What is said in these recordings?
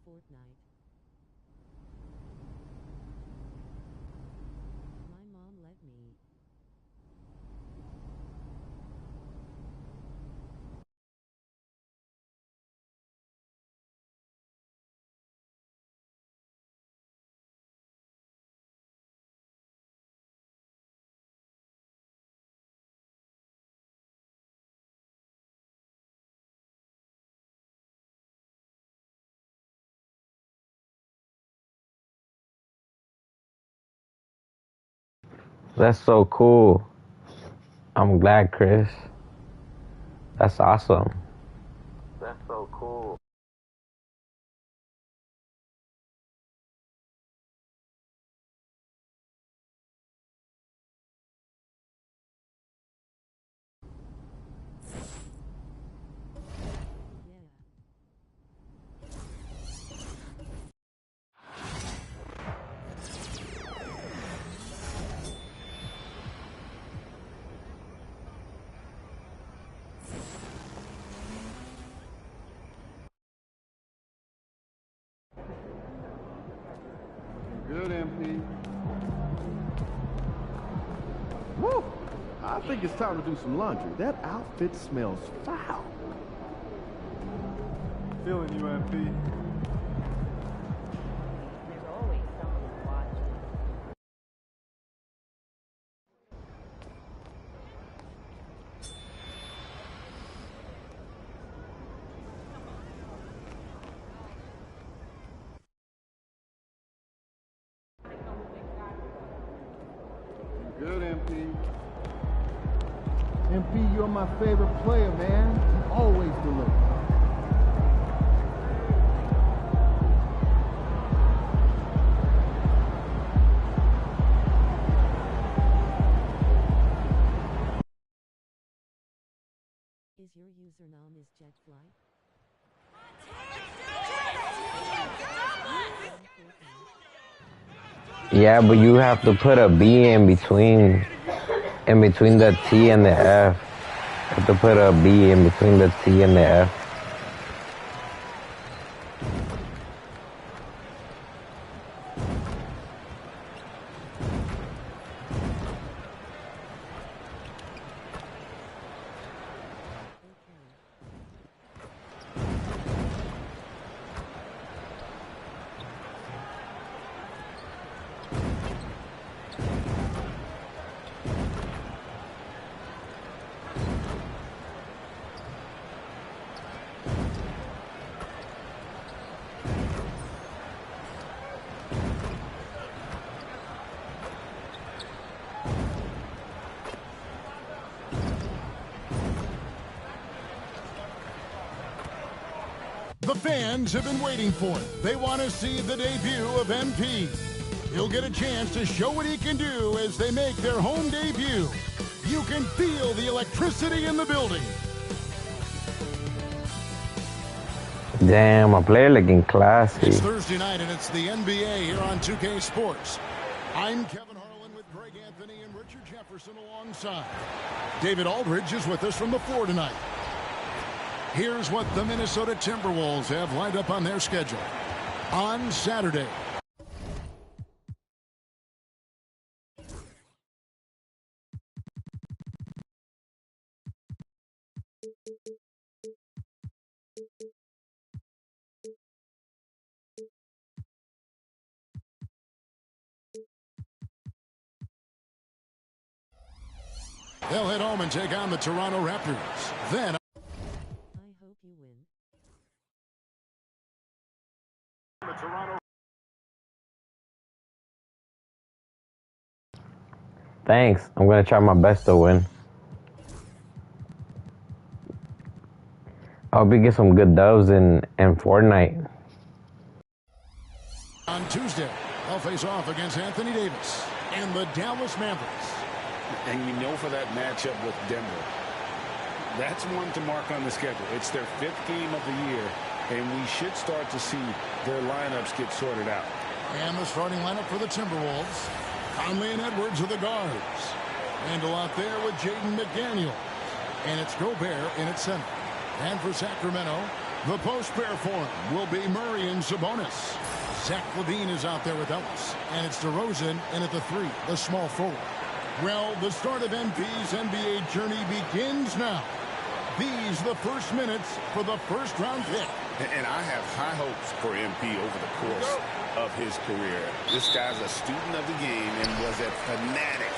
Fortnite. My mom let me. That's so cool. I'm glad, Chris. That's awesome. That's so cool. Yeah. Good, MP. Woo! I think it's time to do some laundry. That outfit smells foul. Feeling you, MP. There's always someone watching. Good, MP. MP, you're my favorite player, man. You always deliver. Is your username is Jetfly? Yeah, but you have to put a B in between the T and the F. You have to put a B in between the T and the F. The fans have been waiting for it. They want to see the debut of MP. He'll get a chance to show what he can do as they make their home debut. You can feel the electricity in the building. Damn, a player looking classy. It's Thursday night and it's the NBA here on 2K Sports. I'm Kevin Harlan with Greg Anthony and Richard Jefferson alongside. David Aldridge is with us from the floor tonight. Here's what the Minnesota Timberwolves have lined up on their schedule. On Saturday, they'll head home and take on the Toronto Raptors. Then, I hope you win. Thanks. I'm gonna try my best to win. I hope you get some good dubs in Fortnite. on Tuesday, they'll face off against Anthony Davis and the Dallas Mavericks. And you know, for that matchup with Denver, that's one to mark on the schedule. It's their 5th game of the year, and we should start to see their lineups get sorted out. And the starting lineup for the Timberwolves. Conley and Edwards are the guards. Randall out there with Jaden McDaniel. And it's Gobert in at center. And for Sacramento, The post pair for him will be Murray and Sabonis. Zach LaVine is out there with Ellis. And it's DeRozan in at the 3, the small forward. Well, the start of MP's NBA journey begins now. These the first minutes for the first-round pick. And I have high hopes for MP over the course of his career. This guy's a student of the game and was a fanatic.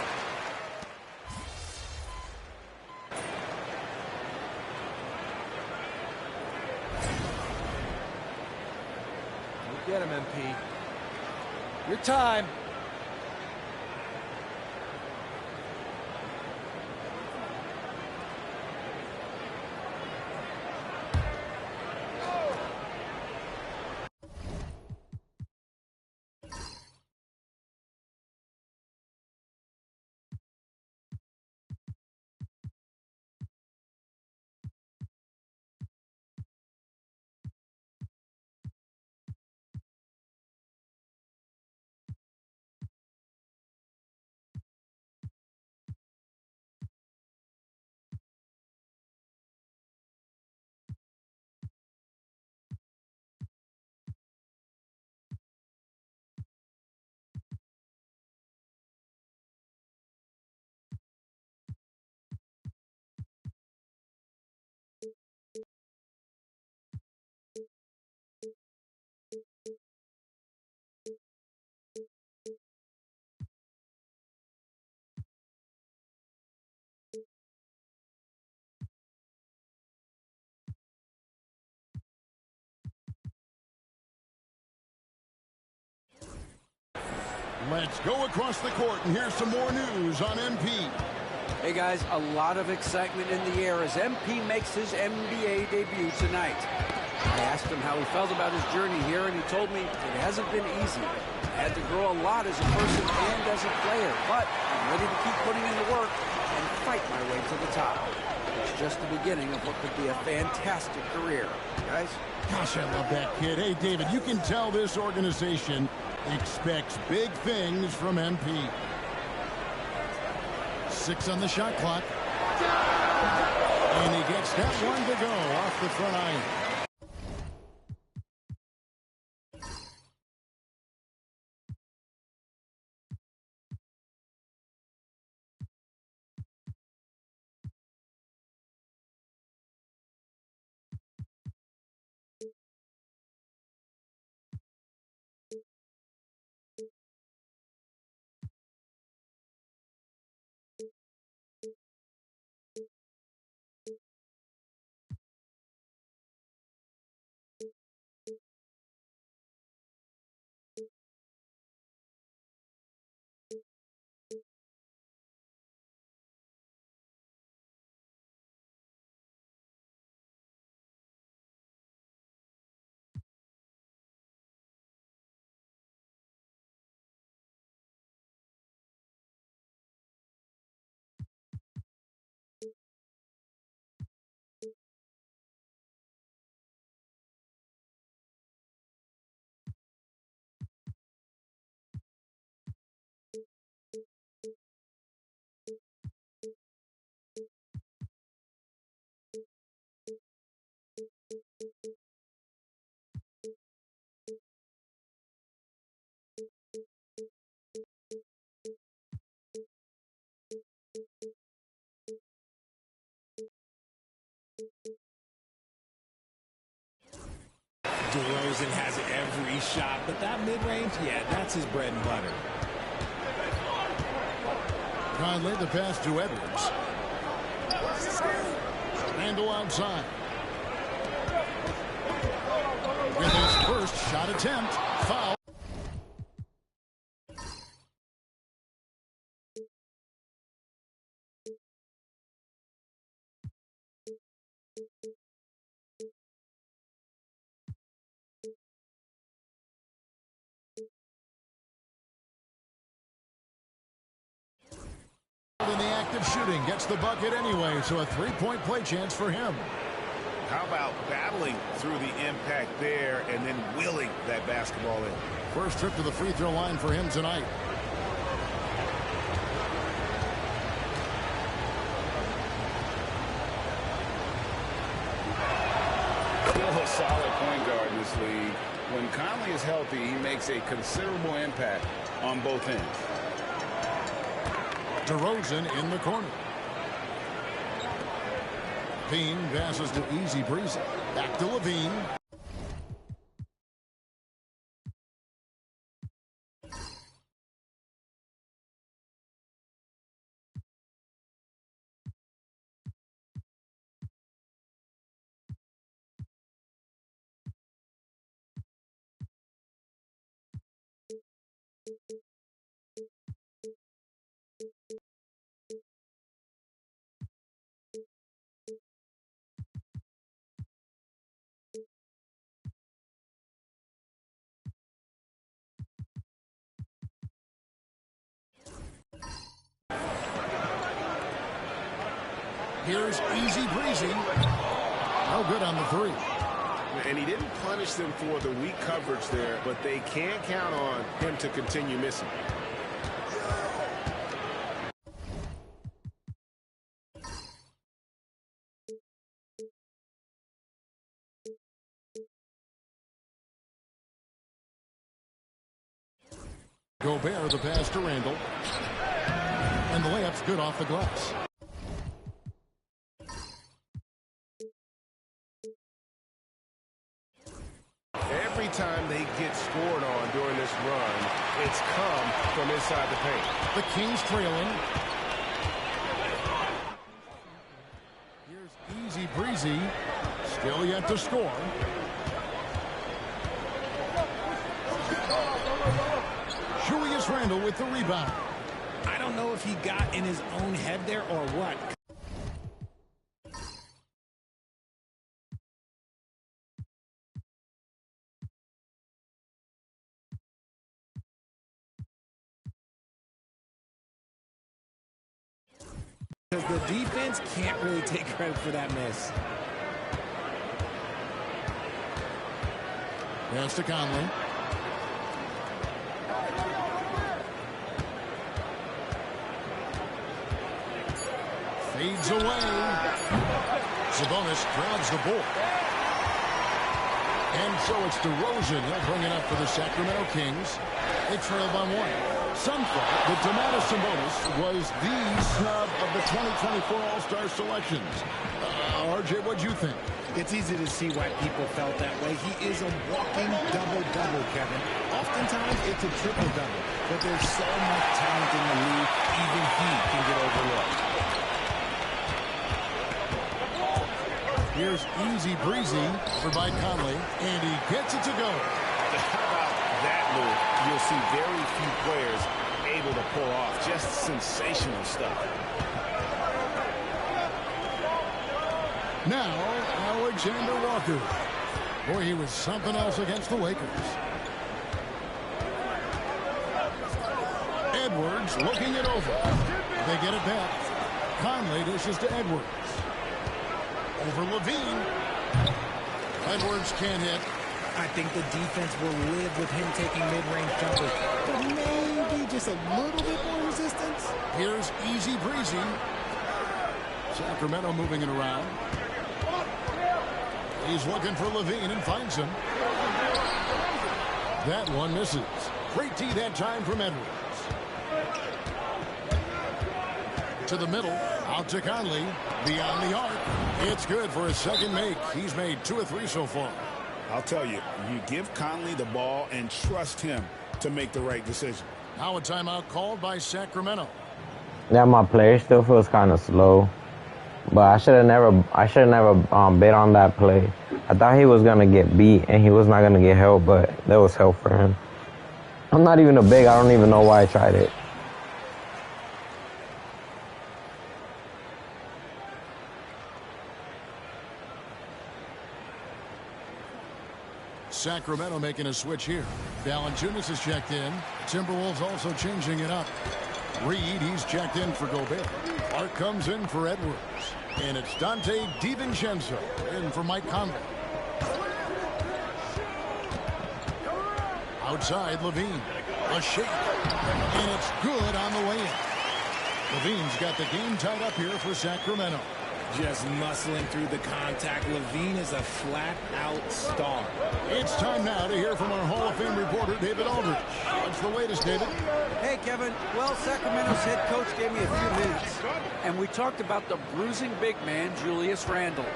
Get him, MP. Your time. Let's go across the court, and here's some more news on MP. Hey guys, a lot of excitement in the air as MP makes his NBA debut tonight. I asked him how he felt about his journey here, and he told me it hasn't been easy. I had to grow a lot as a person and as a player, but I'm ready to keep putting in the work and fight my way to the top. It's just the beginning of what could be a fantastic career. Guys? Gosh, I love that kid. Hey, David, you can tell this organization expects big things from MP. 6 on the shot clock. And he gets that one to go off the front iron. DeRozan has every shot, but that mid-range, yeah, that's his bread and butter. Conley, the pass to Edwards. Randall outside. With his first shot attempt, foul. In the act of shooting, gets the bucket anyway, so a three-point play chance for him. How about battling through the impact there and then willing that basketball in? First trip to the free throw line for him tonight. Oh, this league. When Conley is healthy, he makes a considerable impact on both ends. DeRozan in the corner. Levine passes to Easy Breezy. Back to Levine. Here's Easy Breezy. No good on the three. And he didn't punish them for the weak coverage there, but they can't count on him to continue missing. Gobert the pass to Randall. And the layup's good off the glass. Every time they get scored on during this run, it's come from inside the paint. The Kings trailing. Here's Easy Breezy. Still yet to score. Julius Randle with the rebound. I don't know if he got in his own head there or what. Because the defense can't really take credit for that miss. Pass to Conley. Fades away. Sabonis grabs the ball. And so it's DeRozan. He'll bring it up for the Sacramento Kings. They trail by one. Some thought that Domantas Sabonis was the snub of the 2024 All-Star selections. RJ, what'd you think? It's easy to see why people felt that way. He is a walking double-double, Kevin. Oftentimes, it's a triple-double. But there's so much talent in the league, even he can get overlooked. Here's Easy Breezy for by Conley, and he gets it to go. How about that move? You'll see very few players able to pull off just sensational stuff. Now, Alexander Walker. Boy, he was something else against the Lakers. Edwards looking it over. They get it back. Conley dishes to Edwards. Over Levine. Edwards can't hit. I think the defense will live with him taking mid-range jumpers, but maybe just a little bit more resistance. Here's Easy Breezy. Sacramento moving it around. He's looking for Levine and finds him. That one misses. Great D that time from Edwards. To the middle, out to Conley, beyond the arc. It's good for his second make. He's made 2 or 3 so far. I'll tell you, you give Conley the ball and trust him to make the right decision. Now a timeout called by Sacramento. Yeah, my player still feels kind of slow, but I should have never bet on that play. I thought he was gonna get beat and he was not gonna get help, but there was help for him. I'm not even a big. I don't even know why I tried it. Sacramento making a switch here. Valanciunas is checked in. Timberwolves also changing it up. Reed, he's checked in for Gobert. Art comes in for Edwards. And it's Dante DiVincenzo in for Mike Conley. Outside, Levine. A shake. And it's good on the way in. Levine's got the game tied up here for Sacramento. Just muscling through the contact. Levine is a flat-out star. It's time now to hear from our Hall of Fame reporter, David Aldridge. What's the latest, David? Hey, Kevin. Well, Sacramento's head coach gave me a few minutes, and we talked about the bruising big man, Julius Randle.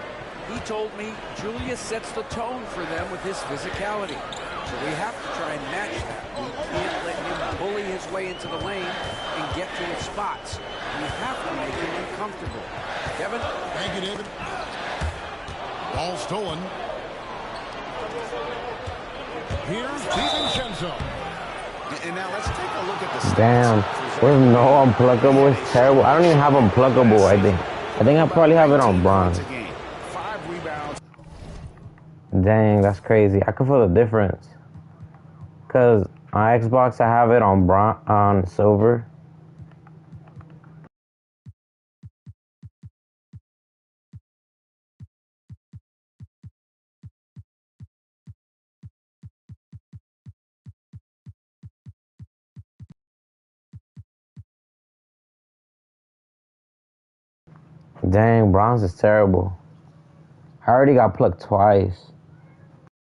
He told me Julius sets the tone for them with his physicality. So we have to try and match that. We can't let him bully his way into the lane and get to his spots. We have to make him uncomfortable. Kevin? Thank you, David. Ball stolen. Here's DiVincenzo. And now let's take a look at the stats. Damn. With no unpluckable, it's terrible. I don't even have unpluckable, I think. I think I probably have it on bronze. 5 rebounds. Dang, that's crazy. I can feel the difference. Because on Xbox, I have it on silver. Dang, bronze is terrible. I already got plucked twice.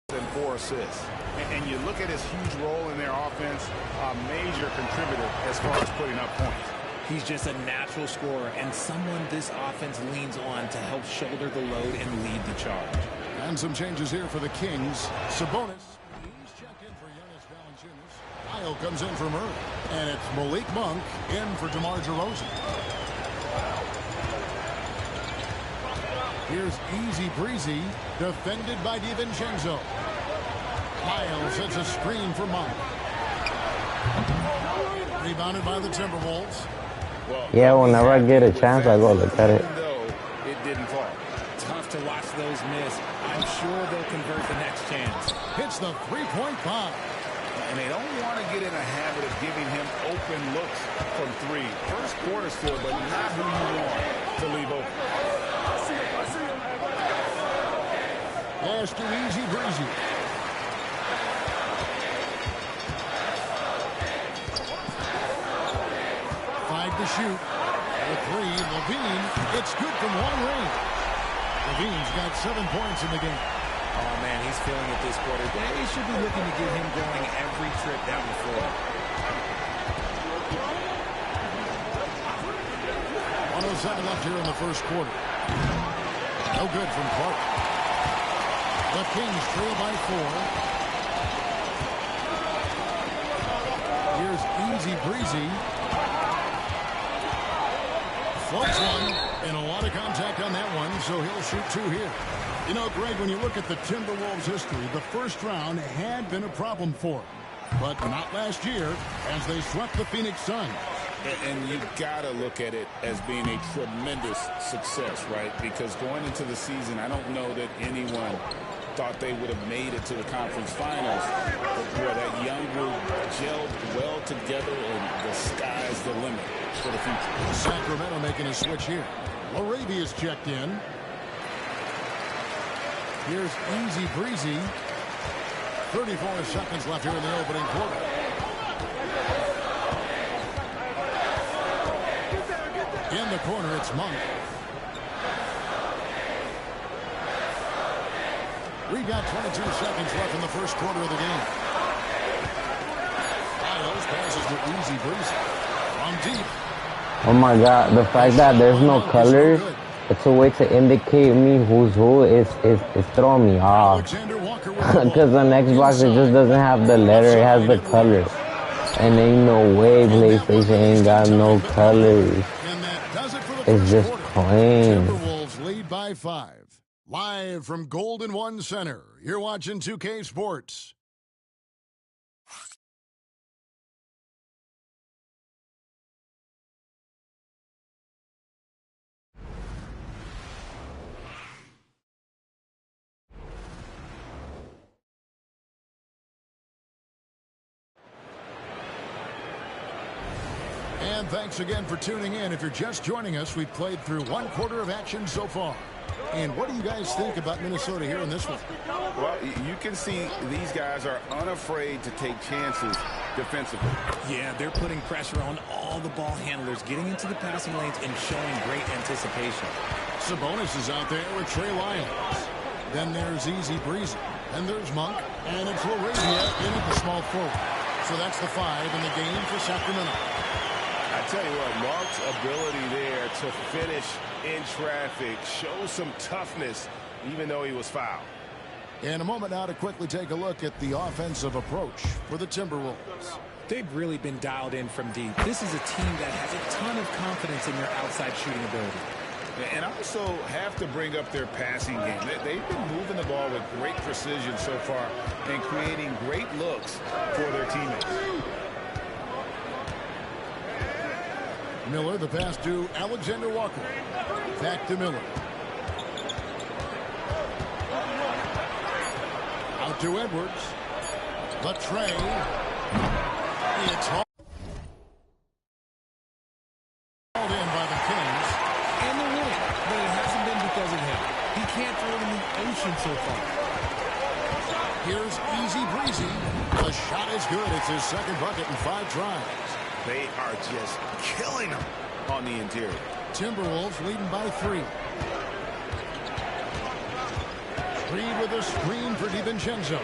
And 4 assists. And you look at his huge role in their offense, a major contributor as far as putting up points. He's just a natural scorer and someone this offense leans on to help shoulder the load and lead the charge. And some changes here for the Kings. Sabonis. He's checked in for Giannis Valanciunas. Kyle comes in for Murray. And it's Malik Monk in for DeMar DeRozan. Here's Easy Breezy, defended by DiVincenzo. Kyle sets a screen for Monk. Rebounded by the Timberwolves. Yeah, whenever I get a chance, I go look at it. Even though it didn't fall. Tough to watch those miss. I'm sure they'll convert the next chance. Hits the three-point bomb. And they don't want to get in a habit of giving him open looks from 3. First quarter still, but not who you want to leave open. Pass to Easy Breezy. Five to shoot. The 3, Levine. It's good from long range. Levine's got 7 points in the game. Oh, man, he's feeling it this quarter. They should be looking to get him going every trip down the floor. 107 left here in the first quarter. No good from Clark. The Kings trail by 4. Here's Easy Breezy. Floats one, and a lot of contact on that one, so he'll shoot 2 here. You know, Greg, when you look at the Timberwolves' history, the first round had been a problem for them. But not last year, as they swept the Phoenix Suns. And you got to look at it as being a tremendous success, right? Because going into the season, I don't know that anyone thought they would have made it to the conference finals. But, boy, that young group gelled well together, and the sky's the limit for the future. Sacramento making a switch here. Larabia's checked in. Here's Easy Breezy. 34 seconds left here in the opening quarter. In the corner, it's Monk. We've got 22 seconds left in the first quarter of the game. Miles passes to Easy Breezy. From deep. Oh my god, the fact that there's no colors, it's a way to indicate me who's who. It's throwing me off. Because on Xbox it just doesn't have the letter, it has the color. And ain't no way PlayStation ain't got no colors. It's just plain. Timberwolves lead by 5. Live from Golden One Center, you're watching 2K Sports. And thanks again for tuning in. If you're just joining us, we've played through 1 quarter of action so far. And what do you guys think about Minnesota here in this one? Well, you can see these guys are unafraid to take chances defensively. Yeah, they're putting pressure on all the ball handlers, getting into the passing lanes and showing great anticipation. Sabonis is out there with Trey Lyons. Then there's Easy Breezy. And there's Monk. And it's Laravia in at the small forward. So that's the 5 in the game for Sacramento. I tell you what, Mark's ability there to finish in traffic shows some toughness, even though he was fouled. In a moment now to quickly take a look at the offensive approach for the Timberwolves. They've really been dialed in from deep. This is a team that has a ton of confidence in their outside shooting ability. And I also have to bring up their passing game. They've been moving the ball with great precision so far and creating great looks for their teammates. Miller, the pass to Alexander Walker. Back to Miller. Out to Edwards. The tray. It's hauled in by the Kings. And the win, but it hasn't been because of him. He can't throw it in the ocean so far. Here's Easy Breezy. The shot is good. It's his second bucket in 5 tries. They are just killing them on the interior. Timberwolves leading by 3. Reed with a screen for DiVincenzo.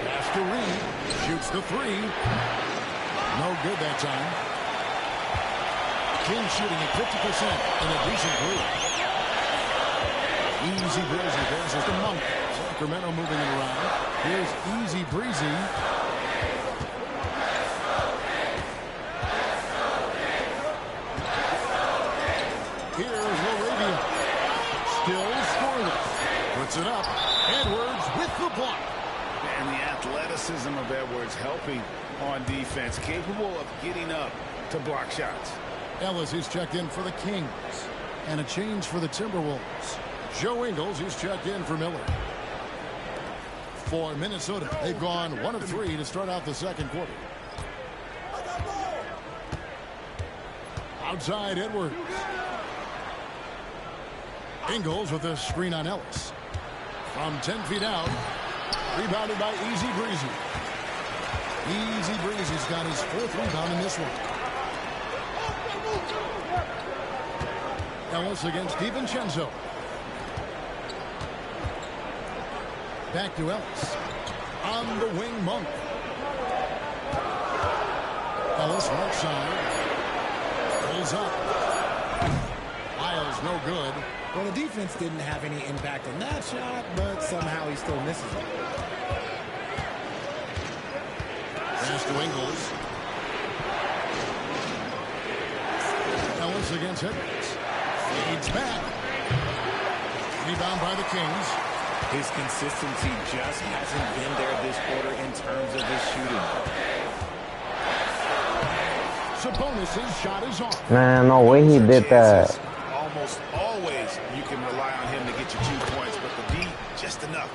Pass to Reed. Shoots the 3. No good that time. King shooting at 50% in a decent group. Easy Breezy passes to Monk. Sacramento moving it around. Here's Easy Breezy. Here's Laravia. Still scoreless. Puts it up. Edwards with the block. And the athleticism of Edwards helping on defense, capable of getting up to block shots. Ellis is checked in for the Kings. And a change for the Timberwolves. Joe Ingles is checked in for Miller. For Minnesota, they've gone 1 of 3 to start out the second quarter. Outside Edwards. Ingles with a screen on Ellis. From 10 feet out. Rebounded by Easy Breezy. Easy Breezy's got his 4th rebound in this one. Ellis against DiVincenzo. Back to Ellis. On the wing, Monk. Ellis right side. Pulls up. Lyles no good. Well, the defense didn't have any impact on that shot, but somehow he still misses it. Pass to Ingles. Ellis against Edwards. Fades back. Rebound by the Kings. His consistency just hasn't been there this quarter in terms of his shooting. Sabonis' shot is off. Man, no way he did that. Almost always you can rely on him to get you 2 points, but the D just enough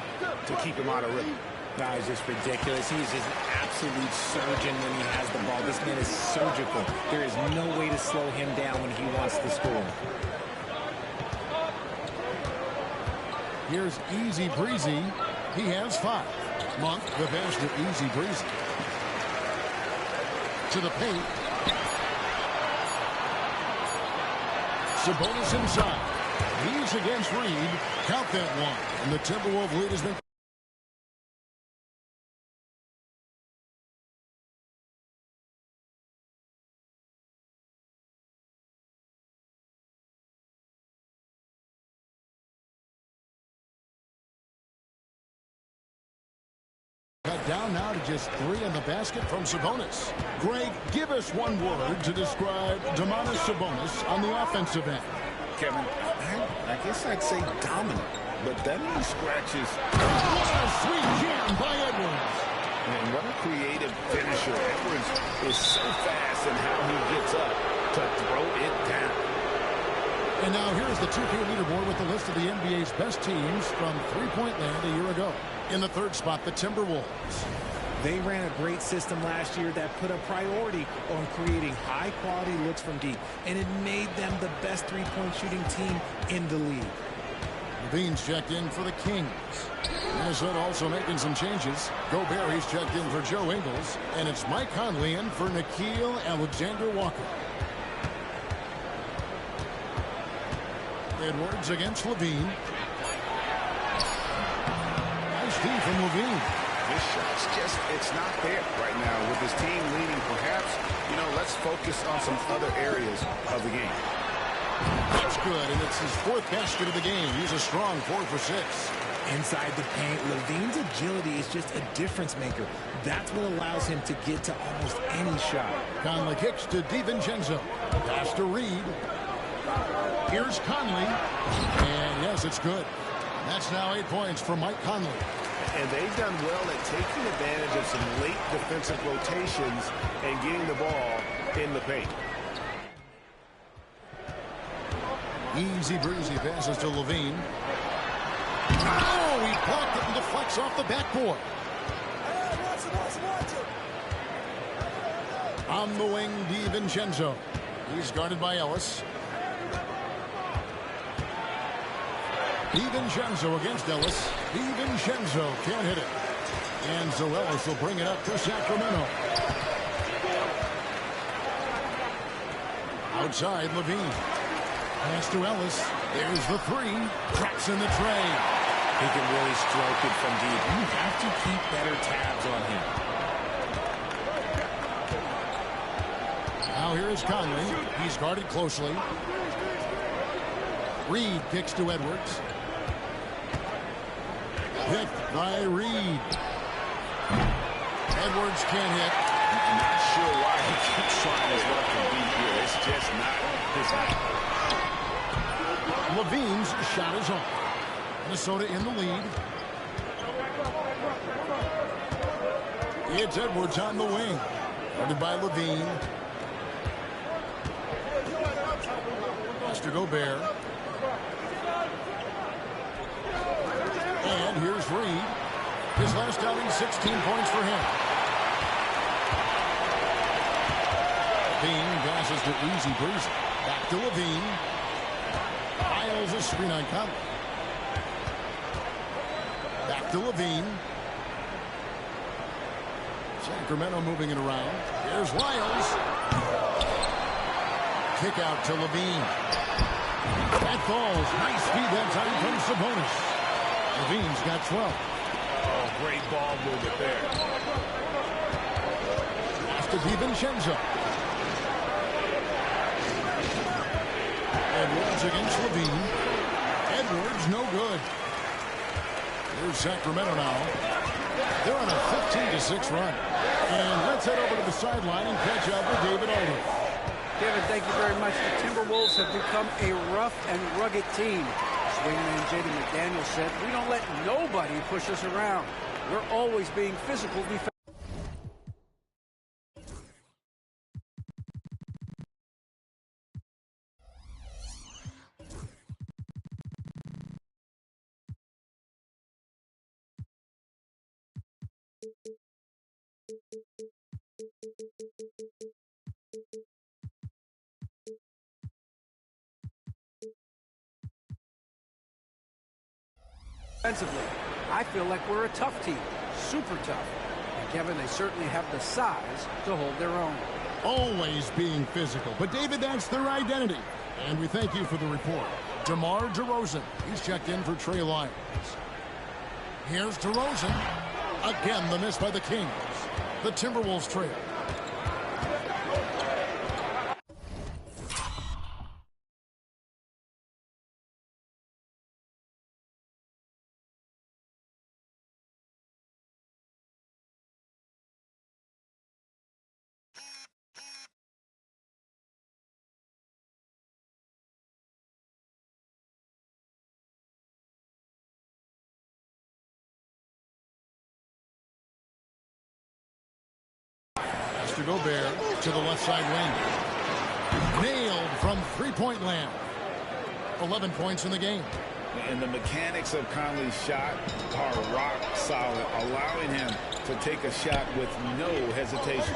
to keep him out of rhythm. That is just ridiculous. He's just an absolute surgeon when he has the ball. This man is surgical. There is no way to slow him down when he wants to score. Here's Easy Breezy. He has 5. Monk, the pass to Easy Breezy. To the paint. Sabonis inside. He's against Reed. Count that one. And the Timberwolves lead has been... Down now to just 3 in the basket from Sabonis. Greg, give us one word to describe Domantas Sabonis on the offensive end. Kevin, I guess I'd say dominant, but then he scratches. What a sweet jam by Edwards. And what a creative finisher. Edwards is so fast in how he gets up to throw it down. And now here's the 2K leaderboard with the list of the NBA's best teams from three-point land a year ago. In the 3rd spot, the Timberwolves. They ran a great system last year that put a priority on creating high-quality looks from deep, and it made them the best three-point shooting team in the league. Levine's checked in for the Kings. Minnesota also making some changes. Gobert's checked in for Joe Ingles, and it's Mike Conley in for Nickeil Alexander-Walker. Edwards against Levine. Nice D from Levine. This shot's just, it's not there right now with his team leading. Perhaps, let's focus on some other areas of the game. That's good, and it's his 4th basket of the game. He's a strong 4 for 6. Inside the paint, Levine's agility is just a difference maker. That's what allows him to get to almost any shot. Conley kicks to DiVincenzo. Pass to Reed. Here's Conley. And yes, it's good. That's now 8 points for Mike Conley. And they've done well at taking advantage of some late defensive rotations and getting the ball in the paint. Easy breezy passes to Levine. Oh, he blocked it and deflects off the backboard. On the wing, DiVincenzo. He's guarded by Ellis. DiVincenzo against Ellis. DiVincenzo can't hit it. And so Ellis will bring it up to Sacramento. Outside, Levine. Pass to Ellis. There's the 3. Cracks in the tray. He can really stroke it from deep. You have to keep better tabs on him. Now here's Conley. He's guarded closely. Reed kicks to Edwards. Picked by Reed. Edwards can't hit. I'm not sure why he keeps trying his luck to beat here. It's just not his night. Levine's shot is on. Minnesota in the lead. It's Edwards on the wing. Guarded by Levine. Pass to Gobert. And here's Reed. His last outing, 16 points for him. Levine passes to Easy Breezy. Back to Levine. Miles a screen on Conley. Back to Levine. Sacramento moving it around. Here's Lyles. Kick out to Levine. That falls. Nice speed that time from Sabonis. Levine's got 12. Oh, great ball movement there. Pass to DiVincenzo. Edwards against Levine. Edwards no good. Here's Sacramento now. They're on a 15-6 run. And let's head over to the sideline and catch up with David Aldridge. Kevin, thank you very much. The Timberwolves have become a rough and rugged team. Swingman Jaden McDaniel said, "We don't let nobody push us around. We're always being physical defensively." I feel like we're a tough team, super tough. And Kevin, they certainly have the size to hold their own. Always being physical, but David, that's their identity. And we thank you for the report. DeMar DeRozan, he's checked in for Trey Lyons. Here's DeRozan. Again, the miss by the Kings. The Timberwolves trail. To Gobert to the left side wing. Nailed from three-point land. 11 points in the game. And the mechanics of Conley's shot are rock solid, allowing him to take a shot with no hesitation.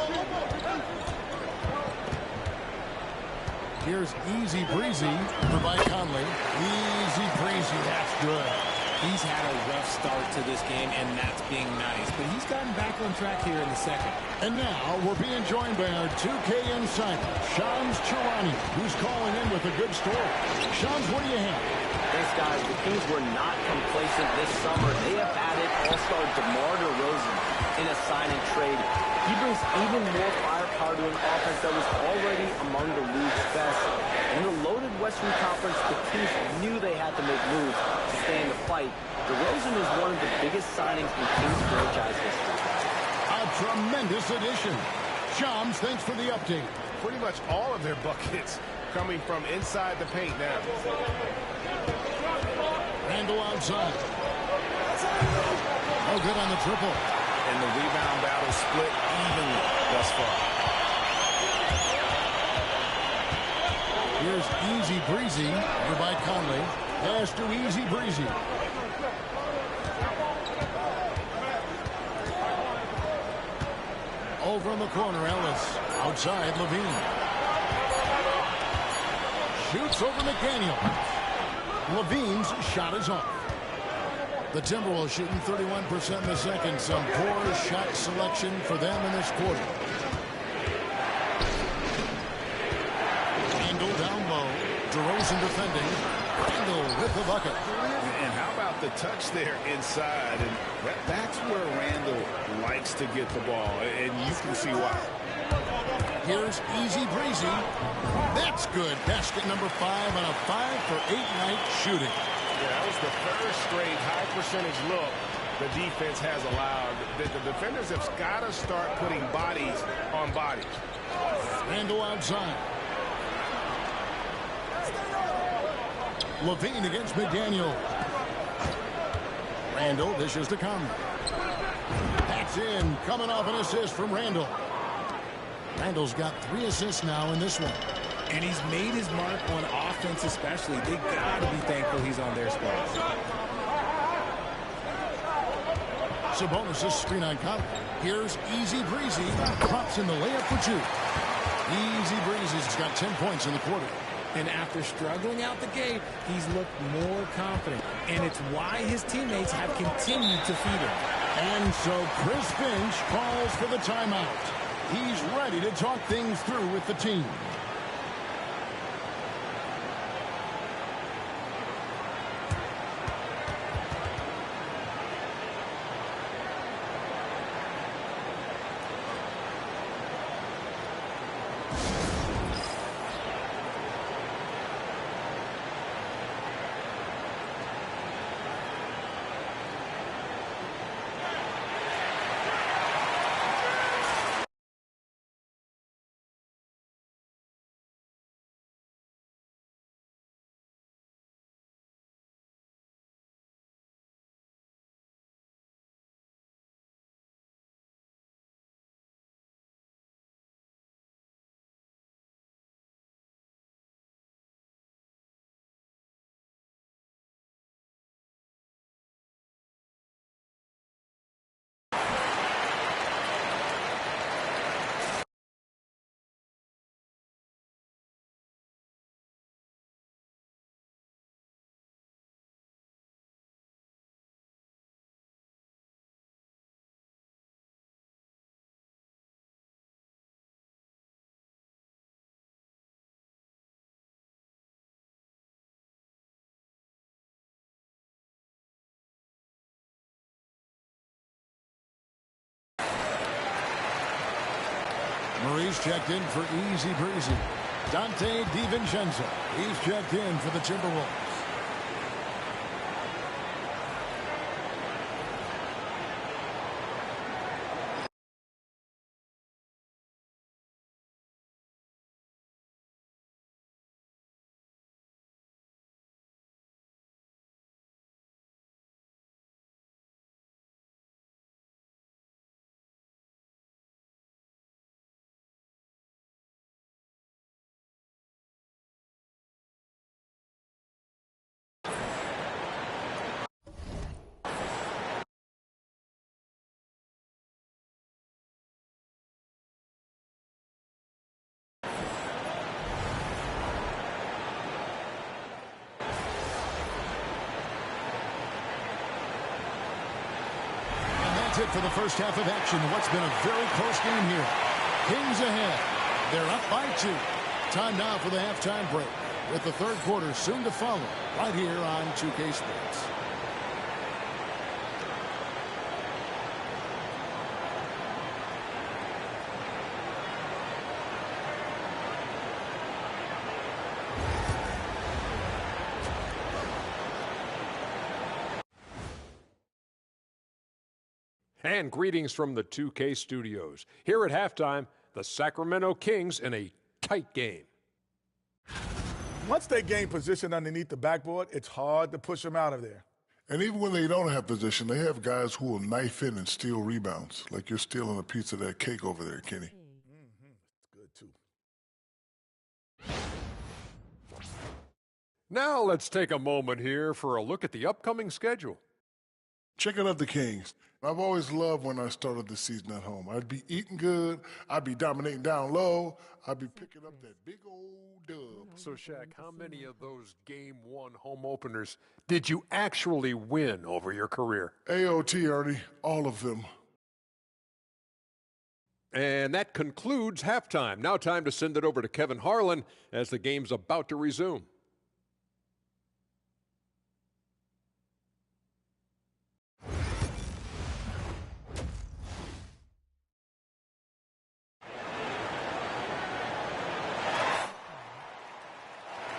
Here's Easy Breezy by Conley. Easy Breezy, that's good. He's had a rough start to this game, and that's being nice. But he's gotten back on track here in the second. And now we're being joined by our 2K insider, Shams Charania, who's calling in with a good story. Shams, what do you have? Thanks, guys. The Kings were not complacent this summer. They have added all-star DeMar DeRozan in a sign-and trade. He brings even more firepower to an offense that was already among the league's best. In the loaded Western Conference, the Kings knew they had to make moves to stay in the fight. DeRozan is one of the biggest signings in Kings franchise history. A tremendous addition. Shams, thanks for the update. Pretty much all of their buckets coming from inside the paint now. Randall outside. Oh, good on the triple. And the rebound battle split evenly thus far. Here's Easy Breezy over by Conley. Pass to Easy Breezy. Over in the corner, Ellis. Outside, Levine. Shoots over McDaniel. Levine's shot is off. The Timberwolves shooting 31% in the second. Some poor shot selection for them in this quarter. Randall down low. DeRozan defending. Randall with the bucket. And how about the touch there inside? And that's where Randall likes to get the ball, and you can see why. Here's Easy Breezy. That's good. Basket number 5 on a 5-for-8 night shooting. Yeah, that was the third straight high percentage look the defense has allowed. The defenders have got to start putting bodies on bodies. Randall outside. Levine against McDaniel. Randall dishes to Conley. That's in. Coming off an assist from Randall. Randall's got 3 assists now in this one. And he's made his mark on offense especially. They got to be thankful he's on their squad. Sabonis' screen on Conley. Here's Easy Breezy. Drops in the layup for 2. Easy Breezy's got 10 points in the quarter. And after struggling out the gate, he's looked more confident. And it's why his teammates have continued to feed him. And so Chris Finch calls for the timeout. He's ready to talk things through with the team. Murray's checked in for Easy Breezy. Dante DiVincenzo. He's checked in for the Timberwolves. That's it for the first half of action. What's been a very close game here. Kings ahead. They're up by 2. Time now for the halftime break, with the third quarter soon to follow right here on 2K Sports. And greetings from the 2K studios. Here at halftime, the Sacramento Kings in a tight game. Once they gain position underneath the backboard, it's hard to push them out of there. And even when they don't have position, they have guys who will knife in and steal rebounds. Like you're stealing a piece of that cake over there, Kenny. It's good, too. Now let's take a moment here for a look at the upcoming schedule. Checking out the Kings. I've always loved when I started the season at home. I'd be eating good. I'd be dominating down low. I'd be picking up that big old dub. So, Shaq, how many of those Game 1 home openers did you actually win over your career? AOT, Ernie. All of them. And that concludes halftime. Now time to send it over to Kevin Harlan as the game's about to resume.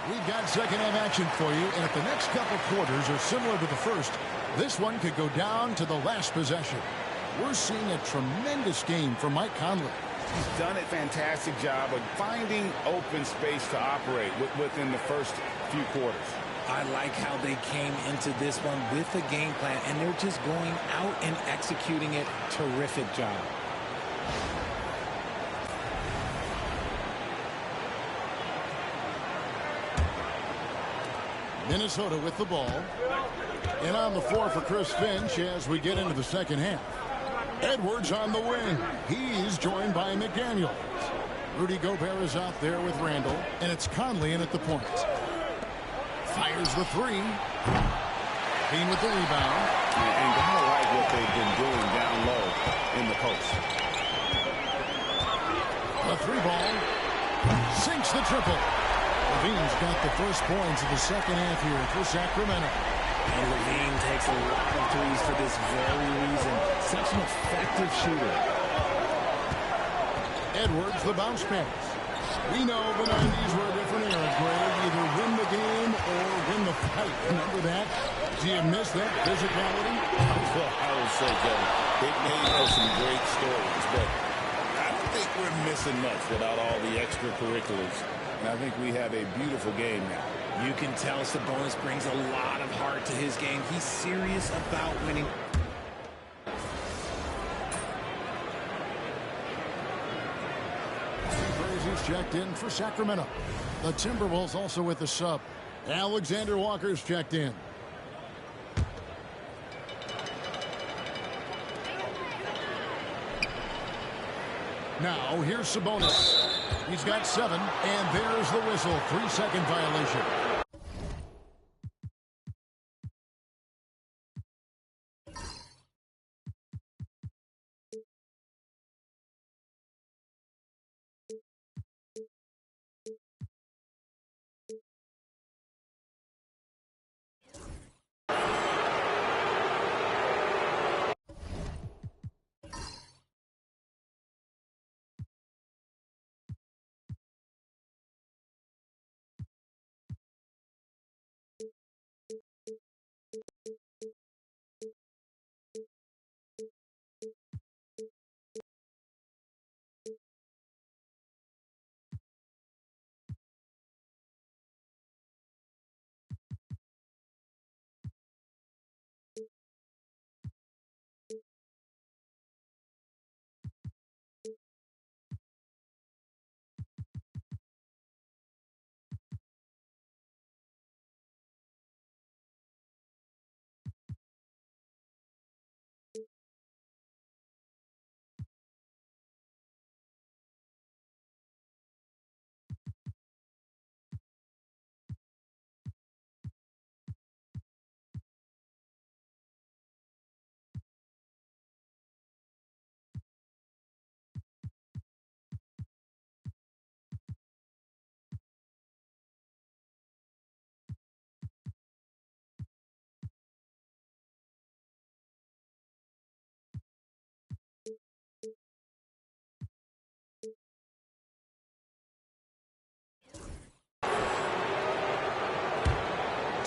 We've got second half action for you, and if the next couple quarters are similar to the first, this one could go down to the last possession. We're seeing a tremendous game from Mike Conley. He's done a fantastic job of finding open space to operate within the first few quarters. I like how they came into this one with a game plan, and they're just going out and executing it. Terrific job. Minnesota with the ball. And on the floor for Chris Finch as we get into the second half. Edwards on the wing. He's joined by McDaniels. Rudy Gobert is out there with Randall. And it's Conley in at the point. Fires the 3. Bean with the rebound. And gotta like what they've been doing down low in the post. The 3-ball. Sinks the triple. Levine's got the first points of the second half here for Sacramento. And Levine takes a lot of threes for this very reason. Such an effective shooter. Edwards, the bounce pass. We know the 90s were a different era, Greg. Either win the game or win the fight. Remember that? Do you miss that physicality? Well, I would say, Kevin, it made for some great stories, but I don't think we're missing much without all the extracurriculars. And I think we have a beautiful game now. You can tell Sabonis brings a lot of heart to his game. He's serious about winning. Frazier's checked in for Sacramento. The Timberwolves also with the sub. Alexander Walker's checked in. Now, here's Sabonis. He's got 7, and there's the whistle. 3-second violation.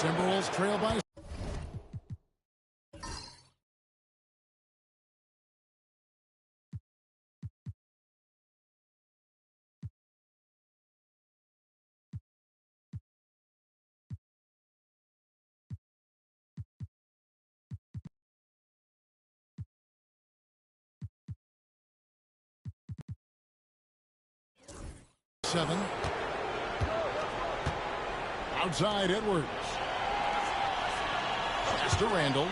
Timberwolves trail by. Seven. Outside Edwards. Pass to Randall.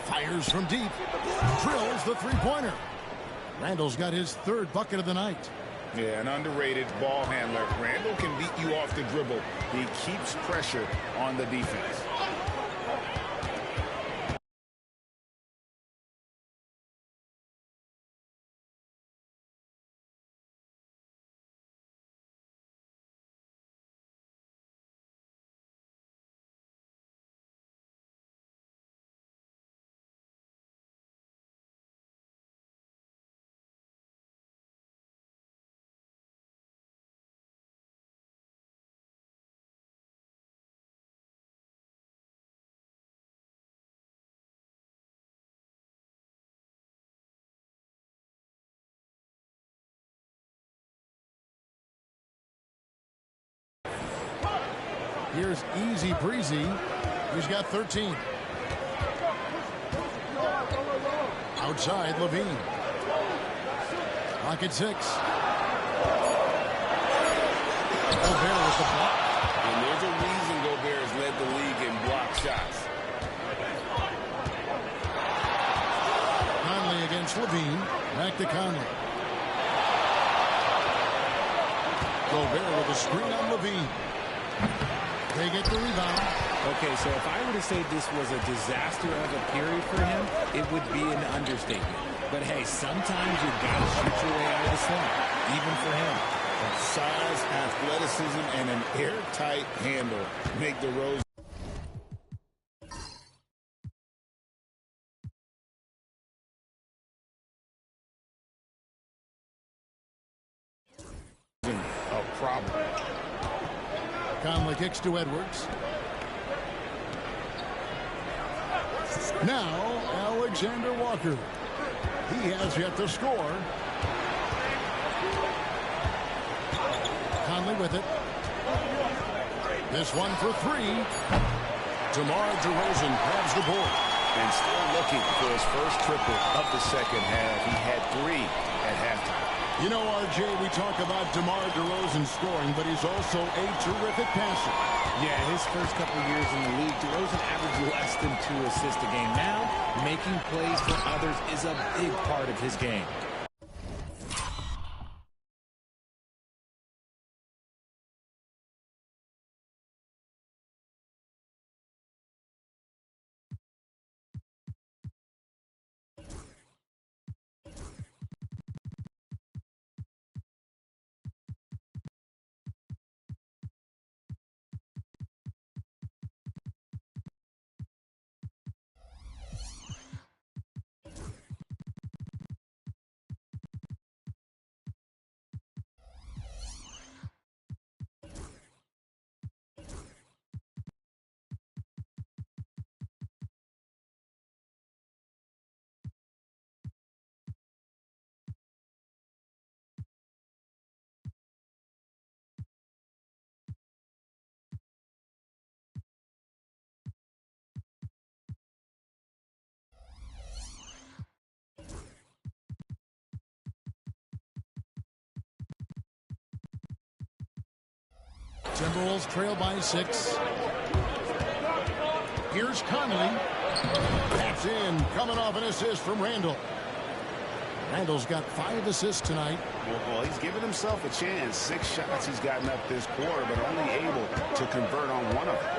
Fires from deep. Drills the three-pointer. Randall's got his third bucket of the night. Yeah, an underrated ball handler. Randall can beat you off the dribble. He keeps pressure on the defense. Here's easy breezy. He's got 13. Outside Levine. Lock at 6. Gobert with the block. And there's a reason Gobert has led the league in block shots. Conley against Levine. Back to Conley. Gobert with a screen on Levine. They get the rebound. Okay, so if I were to say this was a disaster of a period for him, it would be an understatement. But hey, sometimes you got to shoot your way out of the slump, even for him. Size, athleticism, and an airtight handle make the Rose a problem. Conley kicks to Edwards. Now, Alexander Walker. He has yet to score. Conley with it. This one for 3. DeMar DeRozan grabs the board. And still looking for his first triple of the second half. He had 3 at halftime. You know, RJ, we talk about DeMar DeRozan scoring, but he's also a terrific passer. Yeah, his first couple years in the league, DeRozan averaged less than 2 assists a game. Now, making plays for others is a big part of his game. Timberwolves trail by 6. Here's Conley. Taps in, coming off an assist from Randall. Randall's got 5 assists tonight. Well, he's given himself a chance. 6 shots he's gotten up this quarter, but only able to convert on one of them.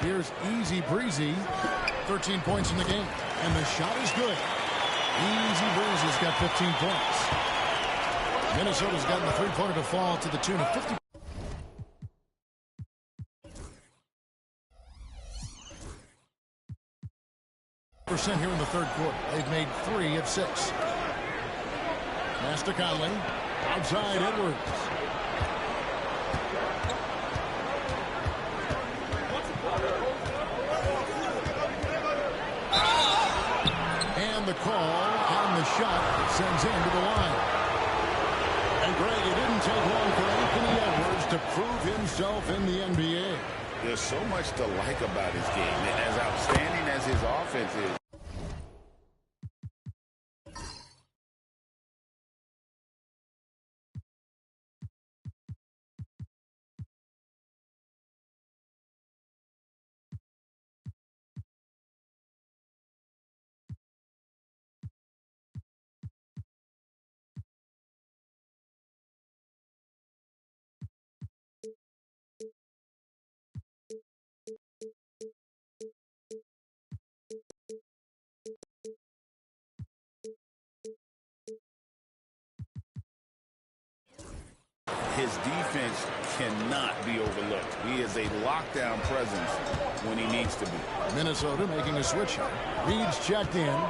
Here's easy breezy. 13 points in the game. And the shot is good. Easy breezy's got 15 points. Minnesota's gotten the three-pointer to fall to the tune of 50. % here in the third quarter. They've made 3 of 6. Pass to Conley. Outside Edwards. And the call on the shot sends him to the line. And Greg, it didn't take long for Anthony Edwards to prove himself in the NBA. There's so much to like about his game. As outstanding as his offense is. His defense cannot be overlooked. He is a lockdown presence when he needs to be. Minnesota making a switch here. Reed's checked in.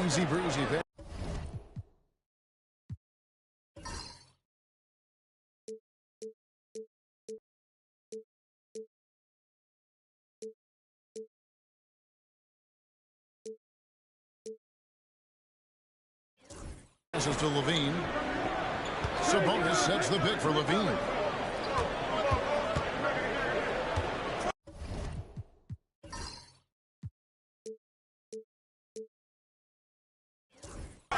Easy breezy pass. Passes to Levine. Sabonis sets the pick for Levine.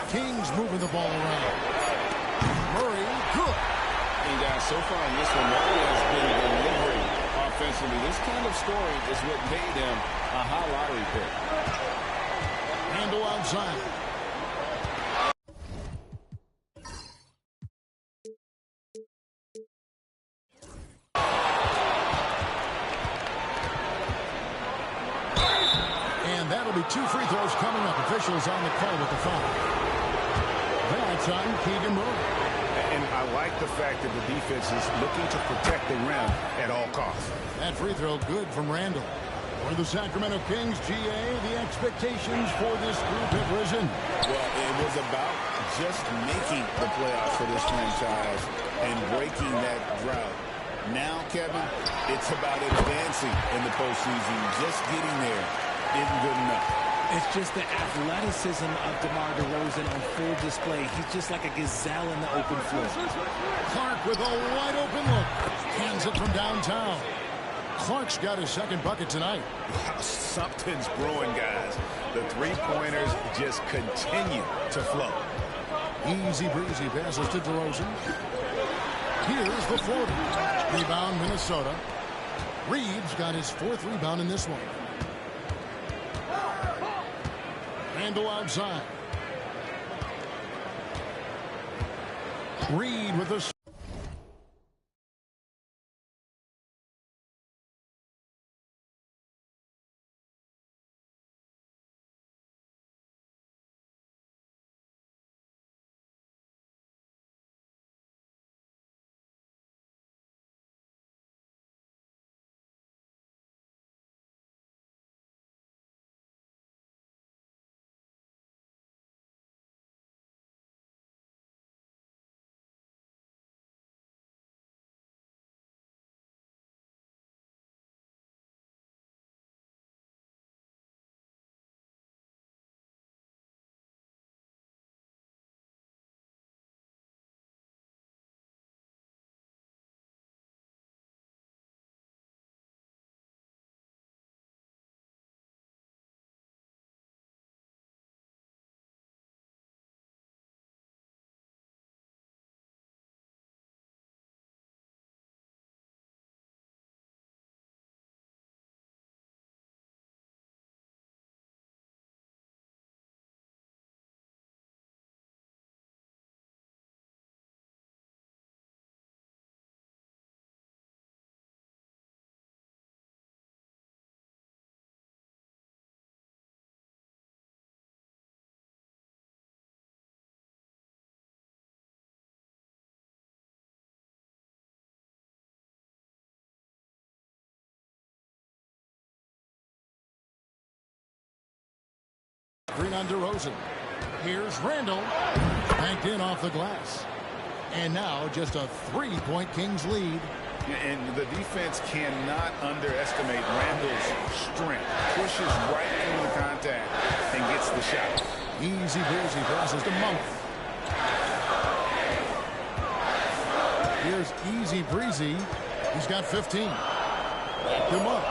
Kings moving the ball around. Murray, good. And guys, so far in this one, Murray has been delivering offensively. This kind of scoring is what made him a high lottery pick. Handle outside. That'll be 2 free throws coming up. Officials on the call with the foul. That's on Keegan Murray. And I like the fact that the defense is looking to protect the rim at all costs. That free throw good from Randall. For the Sacramento Kings, GA, the expectations for this group have risen. Well, it was about just making the playoffs for this franchise and breaking that drought. Now, Kevin, it's about advancing in the postseason. Just getting there isn't good enough. It's just the athleticism of DeMar DeRozan on full display. He's just like a gazelle in the open floor. Clark with a wide open look. Hands it from downtown. Clark's got his second bucket tonight. Wow, something's brewing, guys. The three-pointers just continue to flow. Easy breezy passes to DeRozan. Here's the floater. Rebound, Minnesota. Reeves got his 4th rebound in this one. Handle outside. Reed with the Green on DeRozan. Here's Randall. Banked in off the glass. And now just a 3-point Kings lead. And the defense cannot underestimate Randall's strength. Pushes right through the contact and gets the shot. Easy breezy passes to Monk. Here's Easy Breezy. He's got 15. To Monk.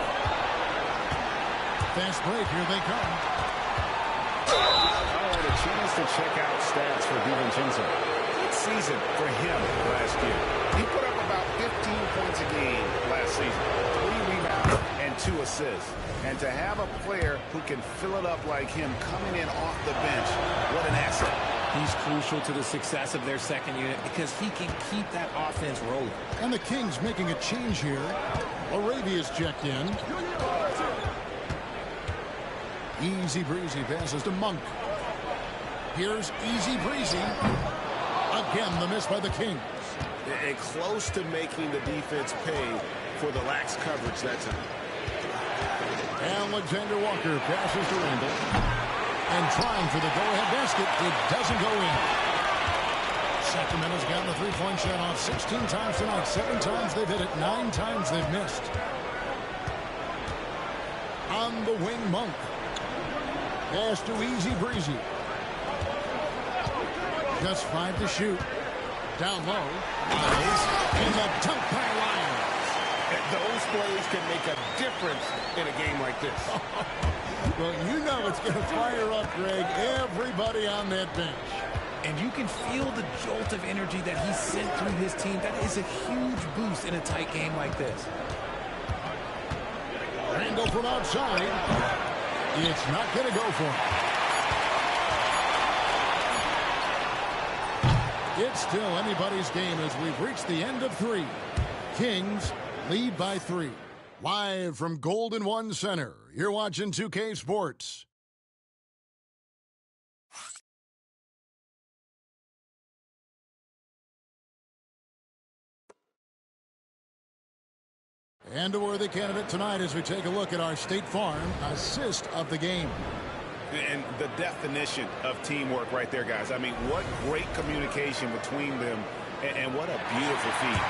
Fast break. Here they come. Oh, and a chance to check out stats for DiVincenzo. Good season for him last year. He put up about 15 points a game last season. 3 rebounds and 2 assists. And to have a player who can fill it up like him coming in off the bench, what an asset. He's crucial to the success of their second unit because he can keep that offense rolling. And the Kings making a change here. Arabia's checked in. Easy Breezy passes to Monk. Here's Easy Breezy. Again, the miss by the Kings. And close to making the defense pay for the lax coverage that time. Alexander Walker passes to Randall. And trying for the go-ahead basket. It doesn't go in. Sacramento's gotten the three-point shot off 16 times tonight. 7 times they've hit it. 9 times they've missed. On the wing, Monk. Pass to Easy Breezy. Just 5 to shoot. Down low. And the dunk by Lyons. Those plays can make a difference in a game like this. Well, you know it's going to fire up, Greg, everybody on that bench. And you can feel the jolt of energy that he sent through his team. That is a huge boost in a tight game like this. Randall from outside. It's not going to go for him. It's still anybody's game as we've reached the end of 3. Kings lead by 3. Live from Golden One Center, you're watching 2K Sports. And a worthy candidate tonight as we take a look at our State Farm assist of the game. And the definition of teamwork right there, guys. I mean, what great communication between them, and what a beautiful feed.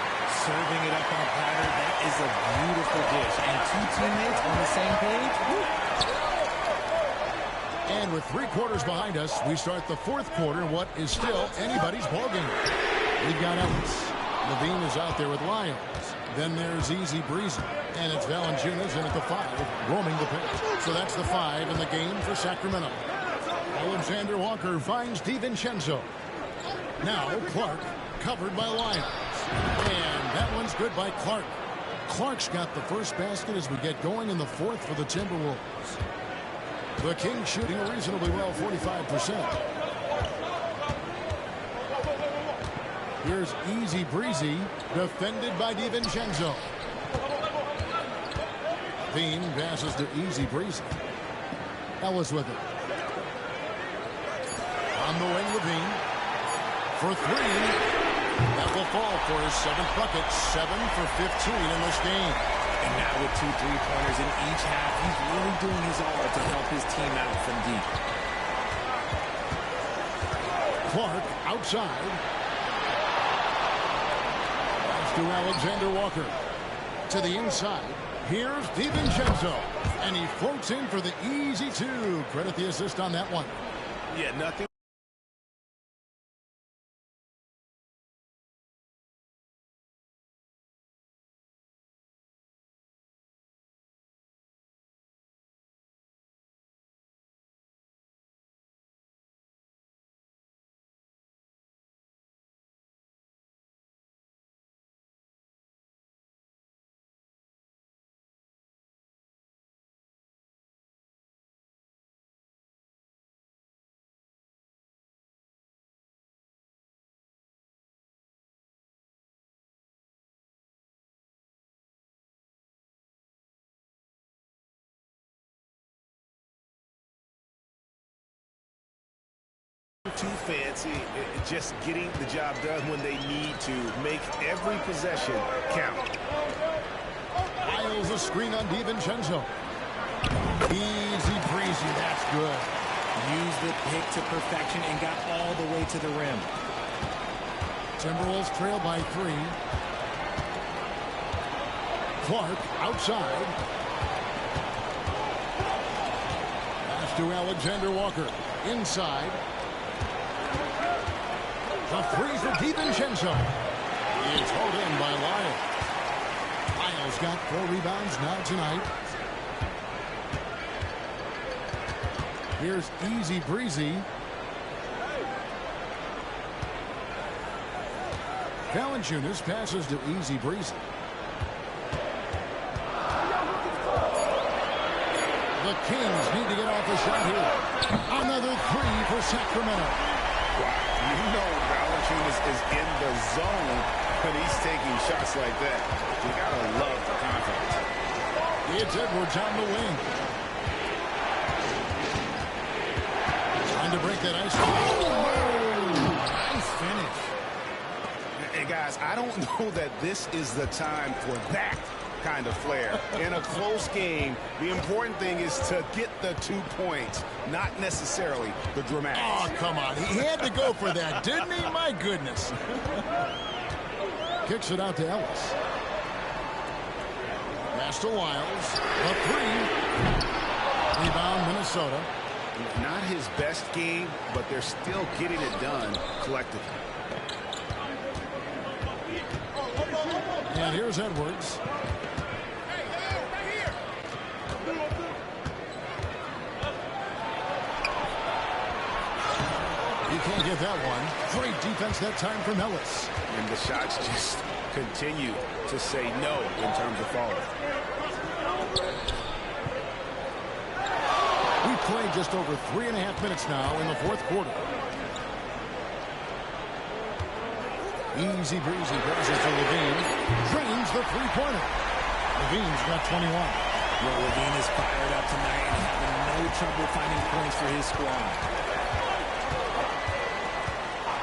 Serving it up on a platter, that is a beautiful dish. And 2 teammates on the same page. Woo. And with 3 quarters behind us, we start the 4th quarter, what is still anybody's ballgame. We've got Ellis. Levine is out there with Lyons. Then there's Easy Breezy. And it's Valanciunas in at the 5, roaming the pitch. So that's the 5 in the game for Sacramento. Alexander Walker finds DiVincenzo. Now Clark, covered by Lyons. And that one's good by Clark. Clark's got the first basket as we get going in the 4th for the Timberwolves. The Kings shooting reasonably well, 45%. Here's Easy Breezy, defended by DiVincenzo. Bean passes to Easy Breezy. Ellis with it. On the wing, Levine. For 3. That will fall for his 7th bucket. 7 for 15 in this game. And now with 2 3-pointers in each half, he's really doing his all to help his team out from deep. Clark outside. Pass to Alexander Walker. To the inside. Here's DiVincenzo. And he floats in for the easy 2. Credit the assist on that one. Yeah, nothing. Too fancy, just getting the job done when they need to. Make every possession count. Miles a screen on DiVincenzo. Easy Breezy, that's good. Used the pick to perfection and got all the way to the rim. Timberwolves trail by 3. Clark outside. Pass to Alexander Walker. Inside. The 3 for DiVincenzo. It's hauled in by Lyle. Lyle's got 4 rebounds now tonight. Here's Easy Breezy. Valanciunas passes to Easy Breezy. The Kings need to get off a shot here. Another 3 for Sacramento. Wow, you know Valanciunas is in the zone when he's taking shots like that. You gotta love the confidence. It's Edwards on the wing. Trying to break that ice. Nice finish. And guys, I don't know that this is the time for that kind of flair. In a close game, the important thing is to get the 2 points, not necessarily the dramatics. Oh, come on. He had to go for that, didn't he? My goodness. Kicks it out to Ellis. Pass to Wiles. A 3. Rebound, Minnesota. Not his best game, but they're still getting it done collectively. And here's Edwards. He can't get that one. Great defense that time from Ellis. And the shots just continue to say no in terms of falling. We played just over 3.5 minutes now in the 4th quarter. Easy breezy passes to Levine. Drains the 3-pointer. Levine's got 21. Well, Levine is fired up tonight and having no trouble finding points for his squad.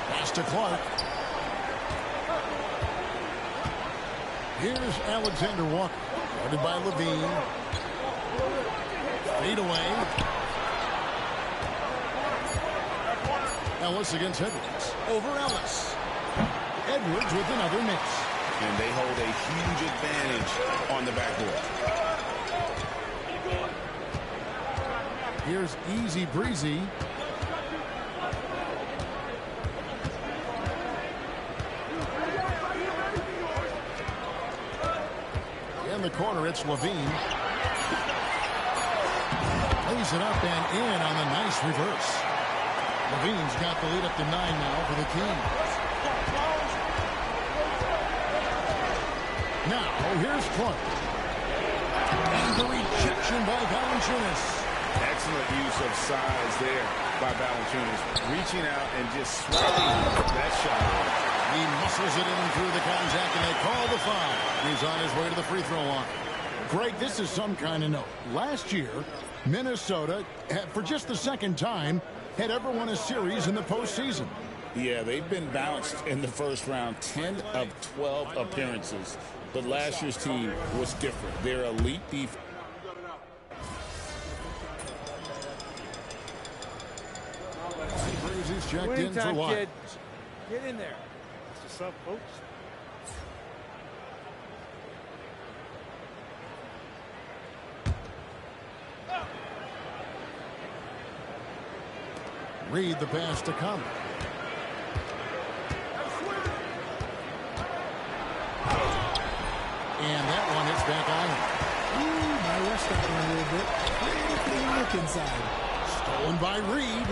Pass to Clark. Here's Alexander Walker. Guarded by Levine. Fade away. Ellis against Edwards. Over Ellis. Edwards with another miss. And they hold a huge advantage on the backboard. Here's Easy Breezy. In the corner, it's Levine. Lays it up and in on the nice reverse. Levine's got the lead up to 9 now for the Kings. Now, here's Clark. And the rejection by Valanciunas. Excellent use of size there by Valanciunas. Reaching out and just swiping that shot. He muscles it in through the contact, and they call the foul. He's on his way to the free throw line. Greg, this is some kind of note. Last year, Minnesota, for just the 2nd time, had ever won a series in the postseason. Yeah, they've been bounced in the first round, 10 of 12 appearances. But last year's team was different. Their elite defense. Breezy's checked in for Wiles. Get in there. What's up, folks? Read the pass to come. And that one hits back iron. Ooh, my rush stopping a little bit. Pretty look inside. Stolen by Reed.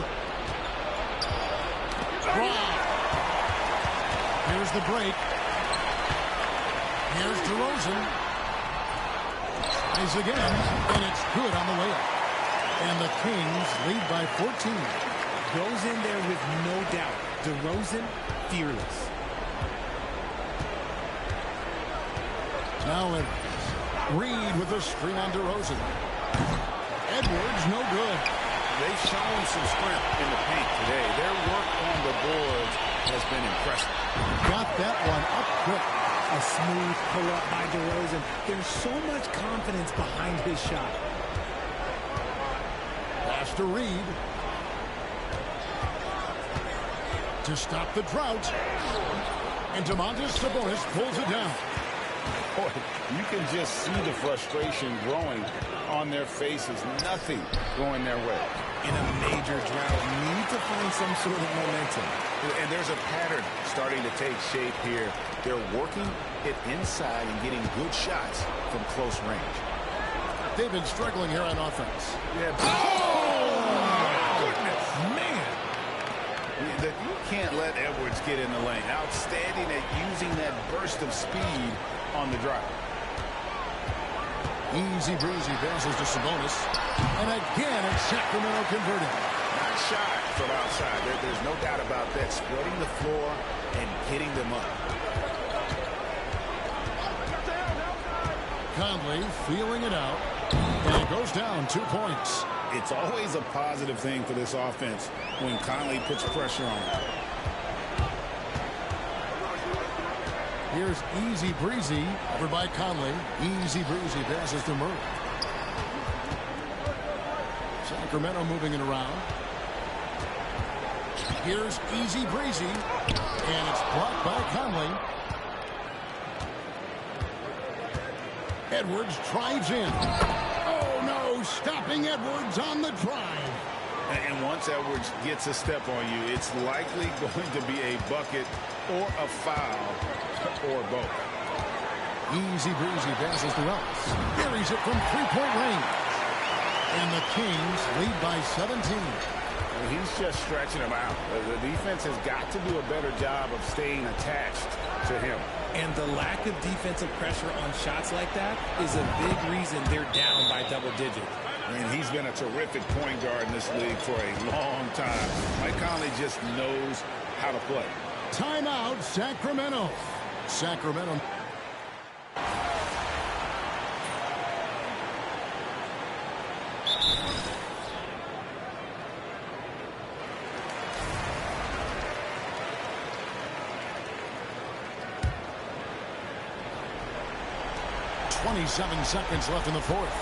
Wow. Here's the break. Here's DeRozan. Tries again, and it's good on the way up. And the Kings lead by 14. Goes in there with no doubt. DeRozan, fearless. Now Edwards. Reed with a screen on DeRozan. Edwards, no good. They've shown some strength in the paint today. Their work on the boards has been impressive. Got that one up quick. A smooth pull-up by DeRozan. There's so much confidence behind his shot. Pass to Reed. to stop the drought. And Domantas Sabonis pulls it down. Boy, you can just see the frustration growing on their faces. Nothing going their way. In a major drought, need to find some sort of momentum. And there's a pattern starting to take shape here. They're working it inside and getting good shots from close range. They've been struggling here on offense. Yeah. Oh, my goodness, man. You can't let Edwards get in the lane. Outstanding at using that burst of speed on the drive. Easy breezy passes to Sabonis. And again, it's Sacramento converting. Not shy from outside. There's no doubt about that. Spreading the floor and hitting them up. Conley feeling it out. And it goes down 2 points. It's always a positive thing for this offense when Conley puts pressure on it. Here's easy breezy over by Conley. Easy breezy passes to Murray. Sacramento moving it around. Here's easy breezy. And it's blocked by Conley. Edwards drives in. Oh, no. Stopping Edwards on the drive. And once Edwards gets a step on you, it's likely going to be a bucket or a foul or both. Easy breezy passes to Ellis. Carries it from three-point range. And the Kings lead by 17. And he's just stretching him out. The defense has got to do a better job of staying attached to him. And the lack of defensive pressure on shots like that is a big reason they're down by double digits. And he's been a terrific point guard in this league for a long time. Mike Conley just knows how to play. Timeout, Sacramento. Sacramento. .27 seconds left in the fourth.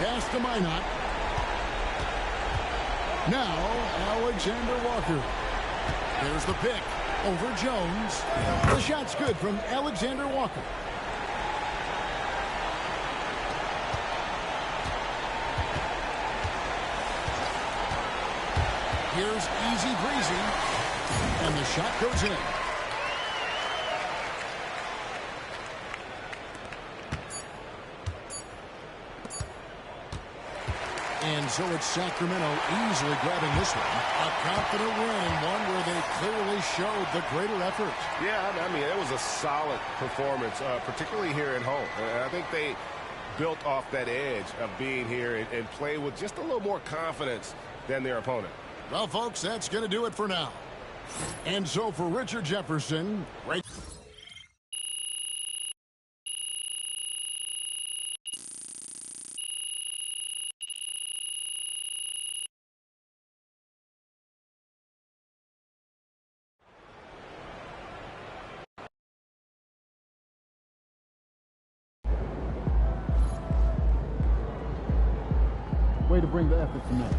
Pass to Minot. Now, Alexander Walker. There's the pick over Jones. The shot's good from Alexander Walker. Here's easy breezy. And the shot goes in. And so it's Sacramento easily grabbing this one. A confident win and one where they clearly showed the greater effort. Yeah, I mean, it was a solid performance, particularly here at home. I think they built off that edge of being here and play with just a little more confidence than their opponent. Well, folks, that's going to do it for now. And so for Richard Jefferson, right. Way to bring the effort tonight.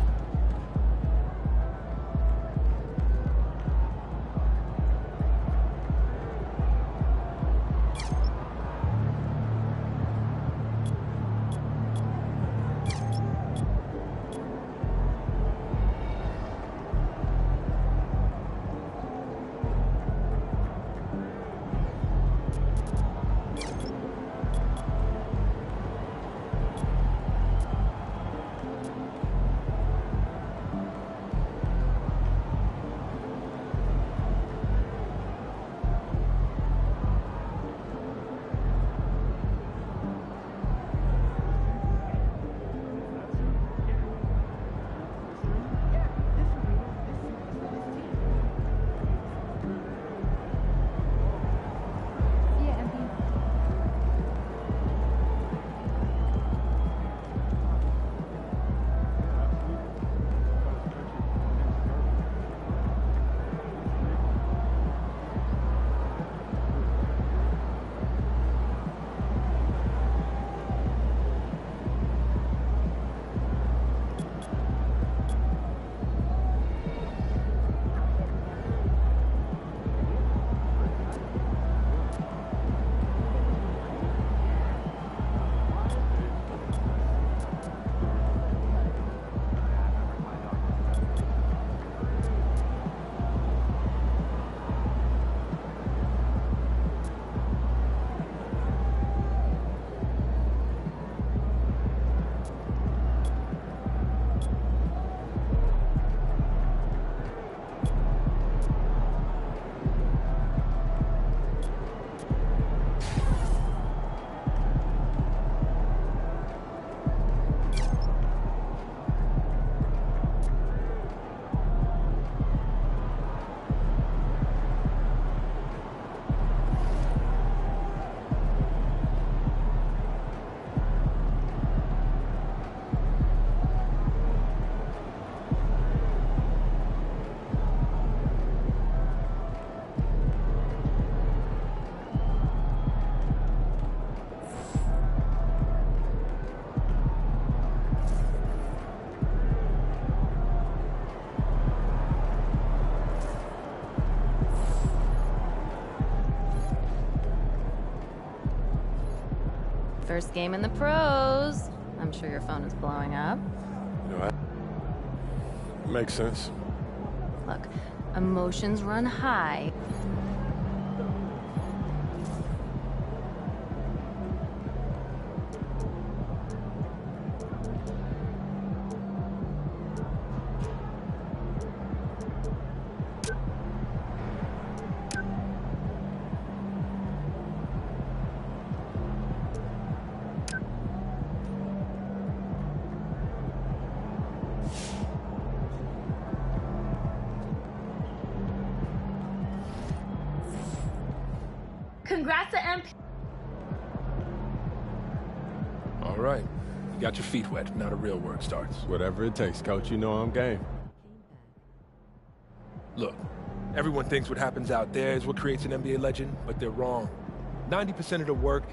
First game in the pros. I'm sure your phone is blowing up. You know, makes sense. Look, emotions run high. Congrats to MP. All right. You got your feet wet. Now the real work starts. Whatever it takes, Coach. You know I'm game. Look, everyone thinks what happens out there is what creates an NBA legend, but they're wrong. 90% of the work...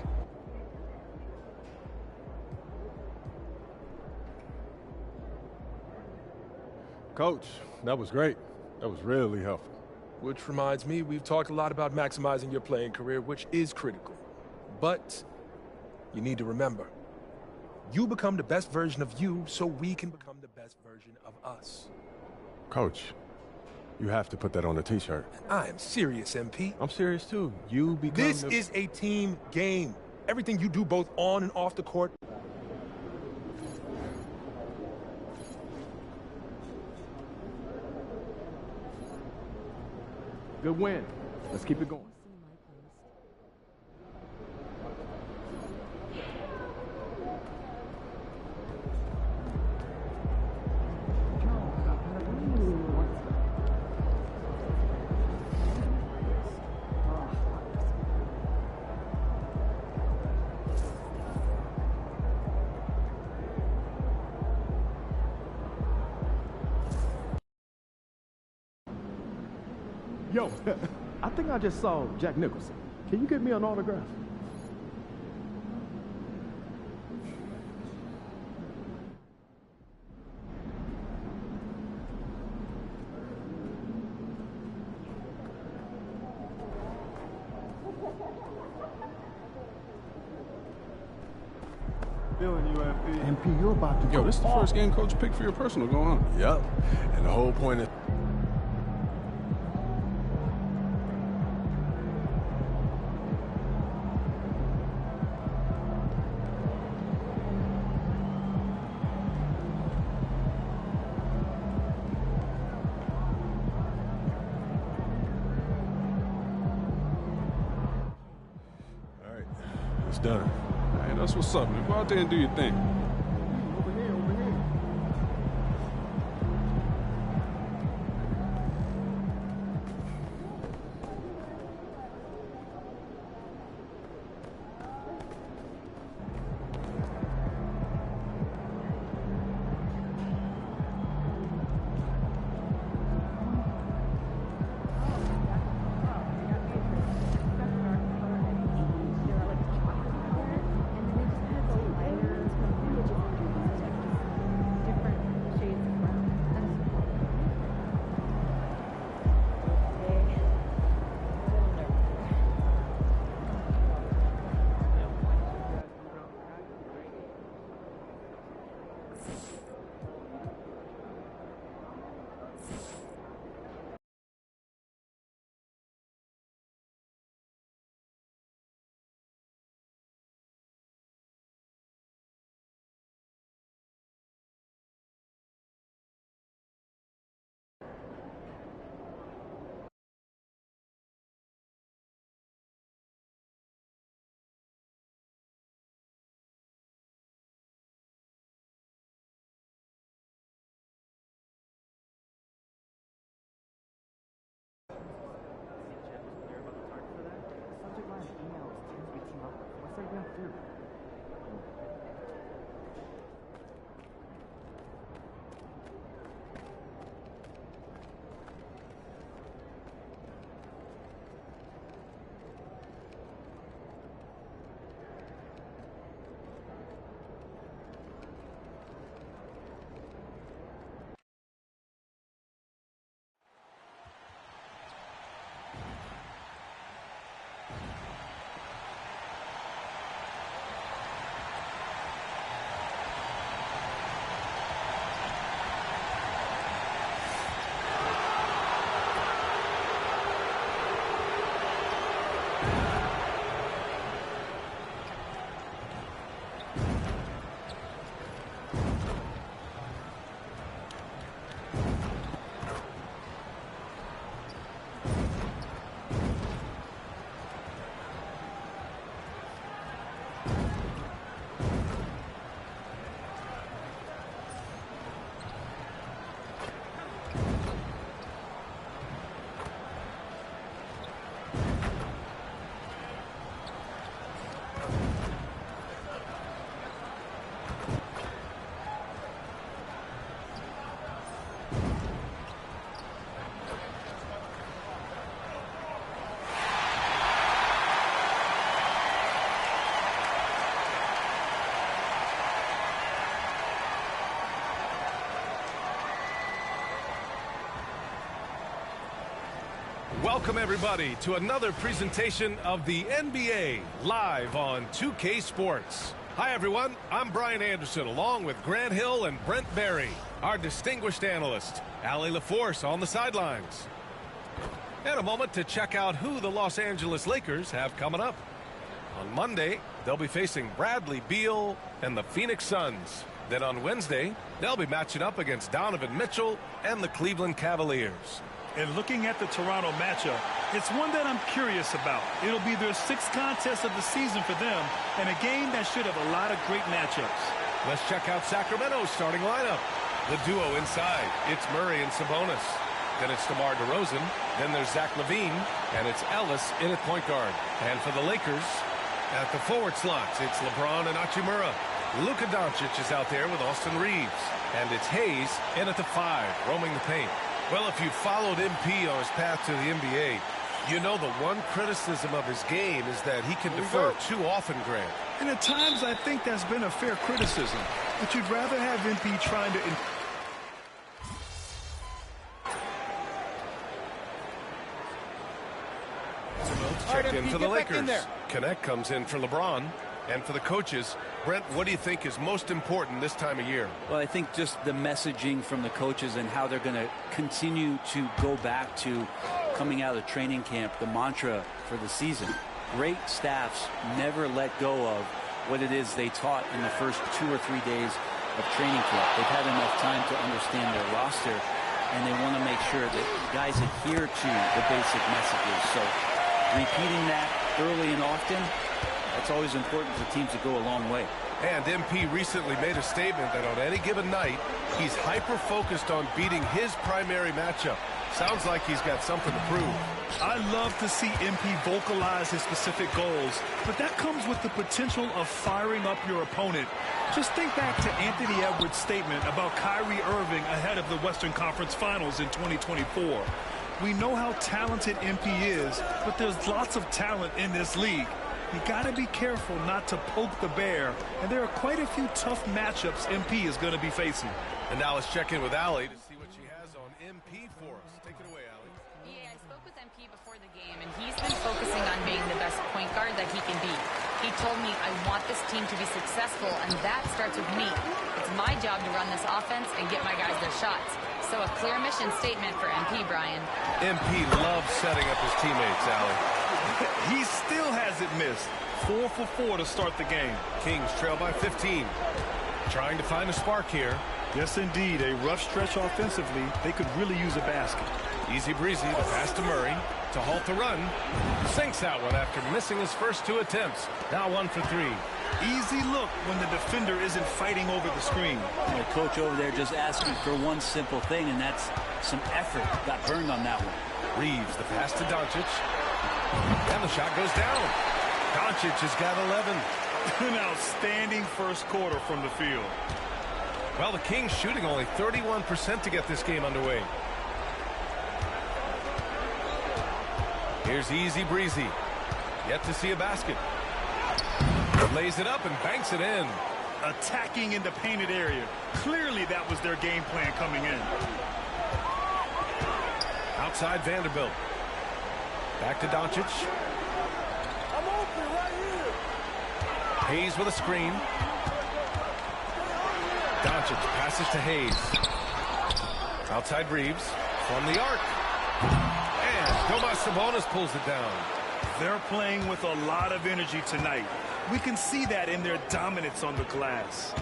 Coach, that was great. That was really helpful. Which reminds me, we've talked a lot about maximizing your playing career, which is critical. But you need to remember, you become the best version of you so we can become the best version of us. Coach, you have to put that on a t-shirt. I am serious, MP. I'm serious too. You become This is a team game. Everything you do both on and off the court. Good win. Let's keep it going. Yo, I think I just saw Jack Nicholson. Can you get me an autograph? Feeling you, MP. MP, you're about to Yo, go this is the off. first game coach picked for your personal going on. Yep. And the whole point is... All right. It's done. Hey, that's what's up, man. Go out there and do your thing. Over here, over here. Welcome, everybody, to another presentation of the NBA live on 2K Sports. Hi, everyone. I'm Brian Anderson, along with Grant Hill and Brent Barry, our distinguished analyst, Allie LaForce on the sidelines. And a moment to check out who the Los Angeles Lakers have coming up. On Monday, they'll be facing Bradley Beal and the Phoenix Suns. Then on Wednesday, they'll be matching up against Donovan Mitchell and the Cleveland Cavaliers. And looking at the Toronto matchup, it's one that I'm curious about. It'll be their sixth contest of the season for them, and a game that should have a lot of great matchups. Let's check out Sacramento's starting lineup. The duo inside, it's Murray and Sabonis. Then it's DeMar DeRozan. Then there's Zach LaVine, and it's Ellis in at point guard. And for the Lakers, at the forward slots, it's LeBron and Hachimura. Luka Doncic is out there with Austin Reeves. And it's Hayes in at the 5, roaming the paint. Well, if you followed MP on his path to the NBA, you know the one criticism of his game is that he can defer too often, Grant. And at times, I think that's been a fair criticism. But you'd rather have MP trying to... Check in for the Lakers. Connect comes in for LeBron. And for the coaches, Brent, what do you think is most important this time of year? Well, I think just the messaging from the coaches and how they're going to continue to go back to coming out of training camp, the mantra for the season. Great staffs never let go of what it is they taught in the first 2 or 3 days of training camp. They've had enough time to understand their roster, and they want to make sure that guys adhere to the basic messages. So repeating that early and often, that's always important for teams to go a long way. And MP recently made a statement that on any given night, he's hyper-focused on beating his primary matchup. Sounds like he's got something to prove. I love to see MP vocalize his specific goals, but that comes with the potential of firing up your opponent. Just think back to Anthony Edwards' statement about Kyrie Irving ahead of the Western Conference Finals in 2024. We know how talented MP is, but there's lots of talent in this league. You got to be careful not to poke the bear, and there are quite a few tough matchups MP is going to be facing. And now let's check in with Allie to see what she has on MP for us. Take it away, Allie. Yeah, I spoke with MP before the game, and he's been focusing on being the best point guard that he can be. He told me, I want this team to be successful, and that starts with me. It's my job to run this offense and get my guys their shots. So a clear mission statement for MP, Brian. MP loves setting up his teammates, Allie. He still hasn't missed. 4 for 4 to start the game. Kings trail by 15. Trying to find a spark here. Yes, indeed. A rough stretch offensively. They could really use a basket. Easy breezy, the pass to Murray to halt the run. Sinks that one after missing his first 2 attempts. Now 1 for 3. Easy look when the defender isn't fighting over the screen. The coach over there just asking for one simple thing, and that's some effort. Got burned on that one. Reeves, the pass to Doncic. And the shot goes down. Doncic has got 11. An outstanding first quarter from the field. Well, the Kings shooting only 31% to get this game underway. Here's easy breezy. Yet to see a basket. Lays it up and banks it in. Attacking in the painted area. Clearly that was their game plan coming in. Outside Vanderbilt. Back to Doncic. I'm open right here. Hayes with a screen. Doncic passes to Hayes. Outside Reeves from the arc. And Domas Sabonis pulls it down. They're playing with a lot of energy tonight. We can see that in their dominance on the glass.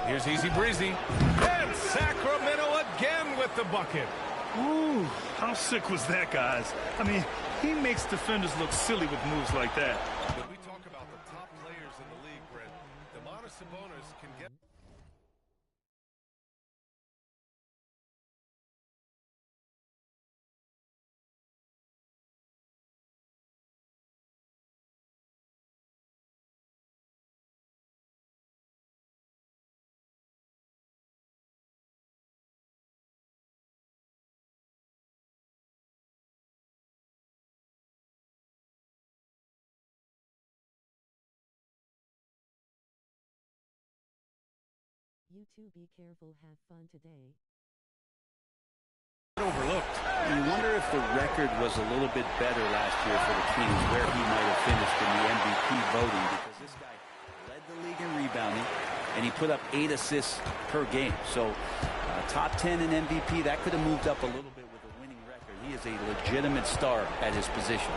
Here's easy breezy. And Sacramento again with the bucket. Ooh, how sick was that, guys? I mean, he makes defenders look silly with moves like that. When we talk about the top players in the league, Brent, Domas Sabonis can get... You two be careful, have fun today. overlooked. You wonder if the record was a little bit better last year for the Kings, where he might have finished in the MVP voting, because this guy led the league in rebounding, and he put up 8 assists per game. So top 10 in MVP, that could have moved up a little bit with a winning record. He is a legitimate star at his position.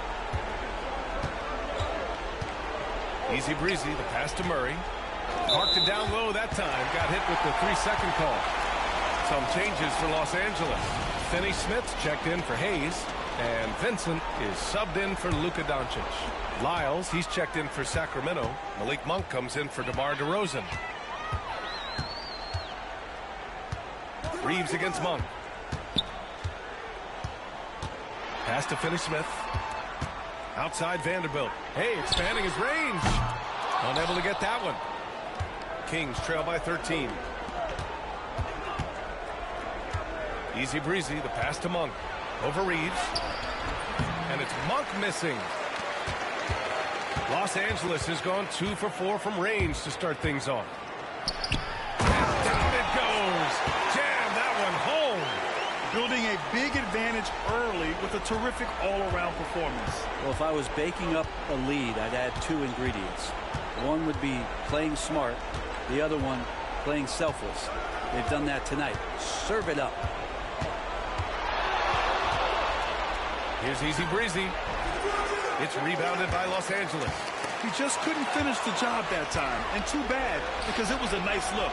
Easy breezy, the pass to Murray. Marked it down low that time. Got hit with the 3-second call. Some changes for Los Angeles. Finney Smith's checked in for Hayes. And Vincent is subbed in for Luka Doncic. Lyles, he's checked in for Sacramento. Malik Monk comes in for DeMar DeRozan. Reeves against Monk. Pass to Finney Smith. Outside Vanderbilt. Hey, expanding his range. Unable to get that one. Kings trail by 13. Easy breezy, the pass to Monk. Over Reeves. And it's Monk missing. Los Angeles has gone 2 for 4 from range to start things off. And down it goes. Jam that one home. Building a big advantage early with a terrific all-around performance. Well, if I was baking up a lead, I'd add 2 ingredients. One would be playing smart. The other one, playing selfless. They've done that tonight. Serve it up. Here's easy breezy. It's rebounded by Los Angeles. He just couldn't finish the job that time. And too bad, because it was a nice look.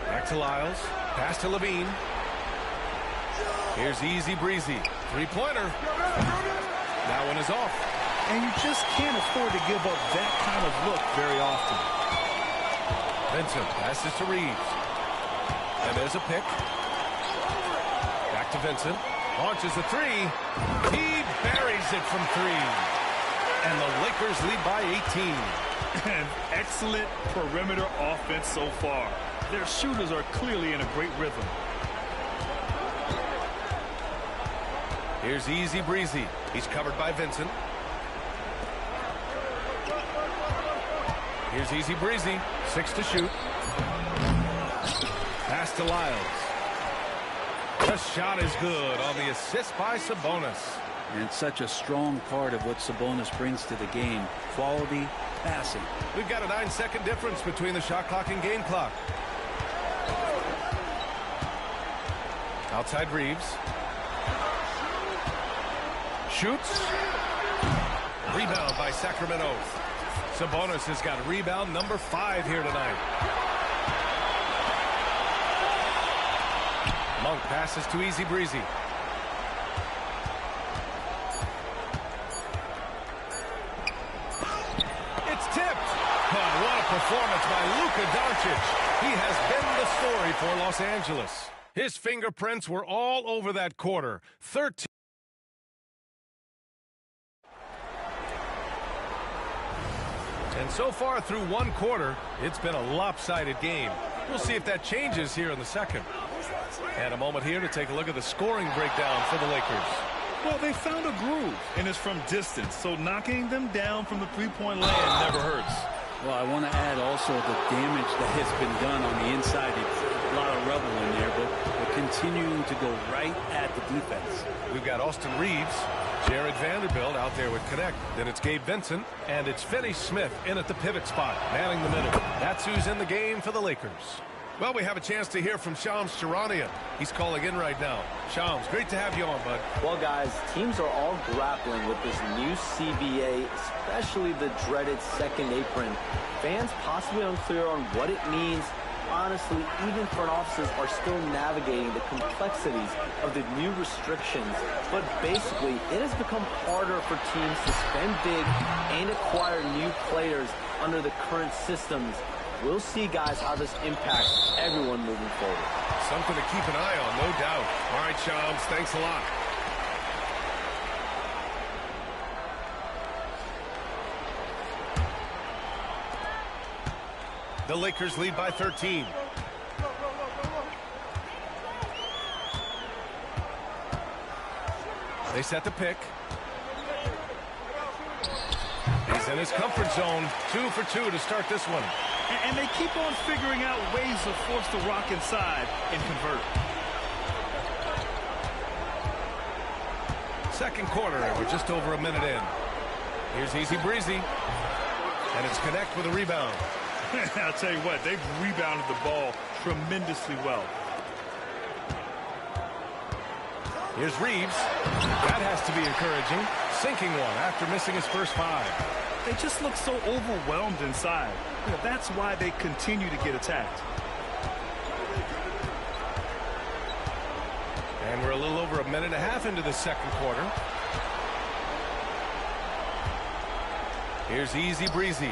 Back to Lyles. Pass to Levine. Here's easy breezy. 3-pointer. That one is off. And you just can't afford to give up that kind of look very often. Vincent passes to Reeves. And there's a pick. Back to Vincent. Launches a 3. He buries it from 3. And the Lakers lead by 18. An excellent perimeter offense so far. Their shooters are clearly in a great rhythm. Here's easy breezy. He's covered by Vincent. Here's easy breezy. 6 to shoot. Pass to Lyles. The shot is good on the assist by Sabonis. And it's such a strong part of what Sabonis brings to the game. Quality passing. We've got a 9-second difference between the shot clock and game clock. Outside Reeves. Shoots. Rebound by Sacramento. Sabonis has got rebound number 5 here tonight. Monk passes to easy breezy. It's tipped. Oh, what a performance by Luka Doncic. He has been the story for Los Angeles. His fingerprints were all over that quarter. 13. And so far through one quarter, it's been a lopsided game. We'll see if that changes here in the second. And a moment here to take a look at the scoring breakdown for the Lakers. Well, they found a groove, and it's from distance, so knocking them down from the three-point land never hurts. Well, I want to add also the damage that has been done on the inside. A lot of rubble in there, but they're continuing to go right at the defense. We've got Austin Reeves, Jared Vanderbilt out there with Connect. Then it's Gabe Vincent, and it's Finney Smith in at the pivot spot, manning the middle. That's who's in the game for the Lakers. Well, we have a chance to hear from Shams Charania. He's calling in right now. Shams, great to have you on, bud. Well, guys, teams are all grappling with this new CBA, especially the dreaded second apron. Fans possibly unclear on what it means. Honestly, even front offices are still navigating the complexities of the new restrictions. But basically, it has become harder for teams to spend big and acquire new players under the current systems. We'll see, guys, how this impacts everyone moving forward. Something to keep an eye on, no doubt. All right, Shams, thanks a lot. The Lakers lead by 13. They set the pick. He's in his comfort zone. 2 for 2 to start this one. And they keep on figuring out ways to force the rock inside and convert. Second quarter, and we're just over a minute in. Here's Easy Breezy. And it's Connect with a rebound. I'll tell you what, they've rebounded the ball tremendously well. Here's Reeves. That has to be encouraging. Sinking one after missing his first 5. They just look so overwhelmed inside. That's why they continue to get attacked. And we're a little over a minute and a half into the second quarter. Here's Easy Breezy.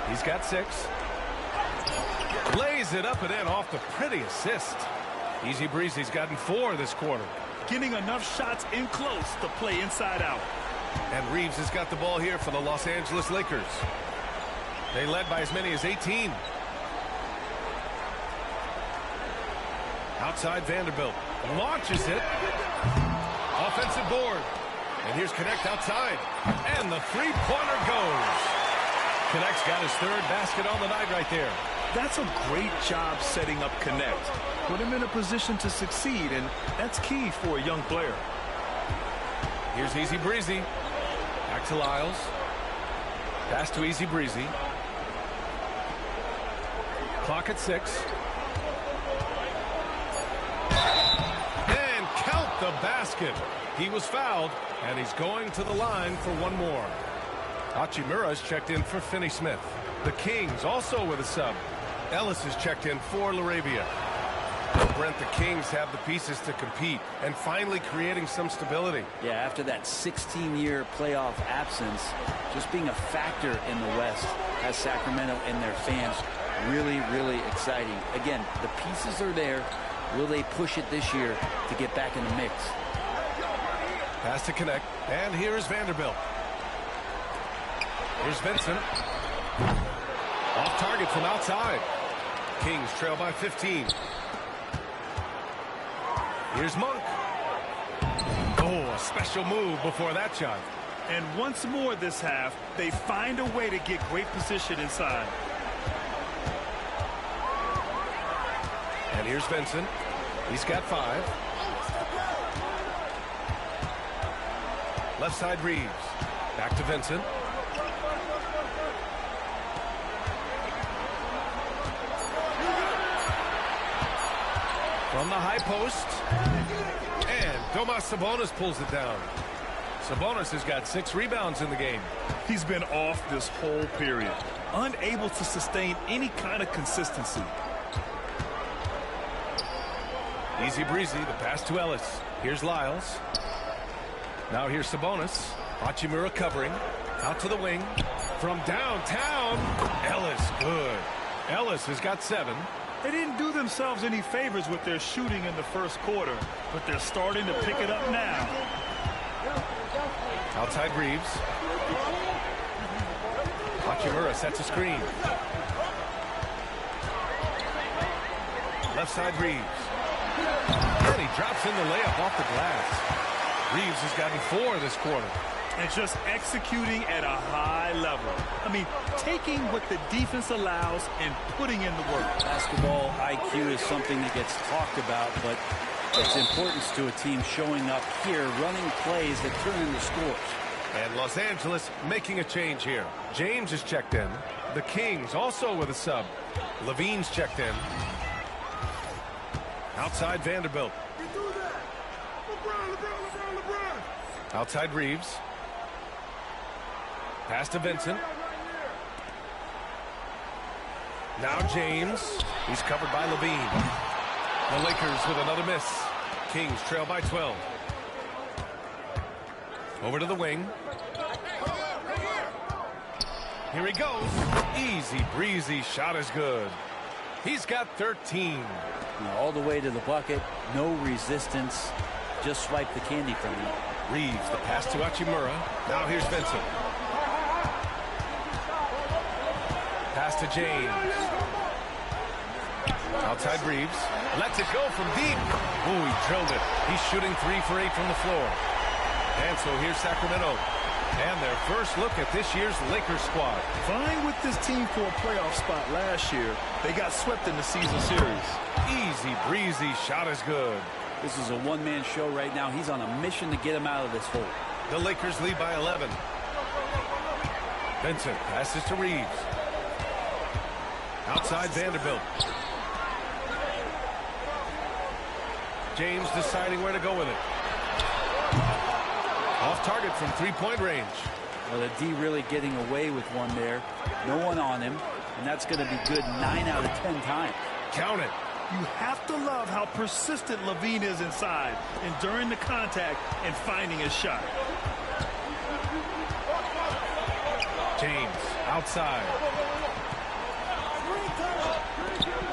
He's got 6. Lays it up and in off the pretty assist. Easy Breezy's gotten 4 this quarter. Getting enough shots in close to play inside out. And Reeves has got the ball here for the Los Angeles Lakers. They led by as many as 18. Outside Vanderbilt. Launches it. Offensive board. And here's Connect outside. And the three-pointer goes. Connect's got his 3rd basket on the night right there. That's a great job setting up Connect. Put him in a position to succeed, and that's key for a young player. Here's Easy Breezy. Back to Lyles. Pass to Easy Breezy. Clock at 6. And count the basket. He was fouled, and he's going to the line for one more. Hachimura's checked in for Finney Smith. The Kings also with a sub. Ellis is checked in for LaRavia. Brent, the Kings have the pieces to compete and finally creating some stability. Yeah, after that 16-year playoff absence, just being a factor in the West has Sacramento and their fans really, really exciting. Again, the pieces are there. Will they push it this year to get back in the mix? Pass to Connect, and here's Vanderbilt. Here's Vincent. Off target from outside. Kings trail by 15. Here's Monk. Oh, a special move before that shot. And once more this half, they find a way to get great position inside. And here's Vincent. He's got 5. Left side Reeves. Back to Vincent. From the high post. And Domas Sabonis pulls it down. Sabonis has got 6 rebounds in the game. He's been off this whole period. Unable to sustain any kind of consistency. Easy Breezy, the pass to Ellis. Here's Lyles. Now here's Sabonis. Hachimura covering. Out to the wing. From downtown. Ellis, good. Ellis has got 7. They didn't do themselves any favors with their shooting in the first quarter, but they're starting to pick it up now. Outside Reeves. Hachimura sets a screen. Left side Reeves. And he drops in the layup off the glass. Reeves has gotten 4 this quarter. And just executing at a high level. I mean, taking what the defense allows and putting in the work. Basketball IQ is something that gets talked about, but its importance to a team showing up here, running plays that turn into scores. And Los Angeles making a change here. James is checked in. The Kings also with a sub. Levine's checked in. Outside Vanderbilt. Outside Reeves. Pass to Vincent. Now James. He's covered by Levine. The Lakers with another miss. Kings trail by 12. Over to the wing. Here he goes. Easy breezy shot is good. He's got 13. All the way to the bucket. No resistance. Just swipe the candy from him. Reeves, the pass to Hachimura. Now here's Vincent. Pass to James. Outside Reeves. Lets it go from deep. Oh, he drilled it. He's shooting 3 for 8 from the floor. And so here's Sacramento. And their first look at this year's Lakers squad. Vying with this team for a playoff spot last year, they got swept in the season series. Easy breezy, shot is good. This is a one-man show right now. He's on a mission to get him out of this hole. The Lakers lead by 11. Vincent passes to Reeves. Outside Vanderbilt. James deciding where to go with it. Off target from three-point range. Well, the D really getting away with one there. No one on him, and that's going to be good 9 out of 10 times. Count it. You have to love how persistent Levine is inside, enduring the contact and finding his shot. James outside.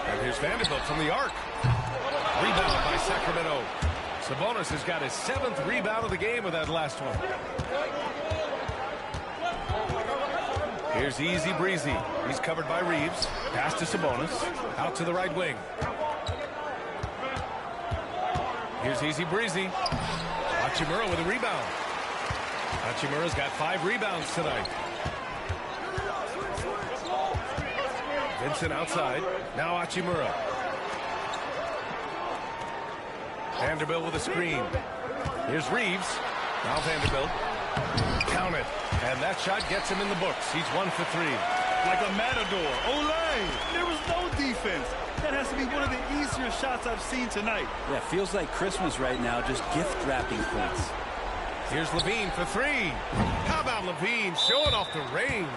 And here's Vanderbilt from the arc. Rebound by Sacramento. Sabonis has got his 7th rebound of the game with that last one. Here's Easy Breezy. He's covered by Reeves. Pass to Sabonis. Out to the right wing. Here's Easy Breezy. Hachimura with a rebound. Hachimura's got 5 rebounds tonight. Vincent outside. Now Hachimura. Vanderbilt with a screen. Here's Reeves. Now Vanderbilt. Count it. And that shot gets him in the books. He's 1 for 3. Like a matador. Olay! There was no defense. That has to be one of the easier shots I've seen tonight. Yeah, feels like Christmas right now, just gift wrapping points. Here's Levine for 3. How about Levine showing off the range?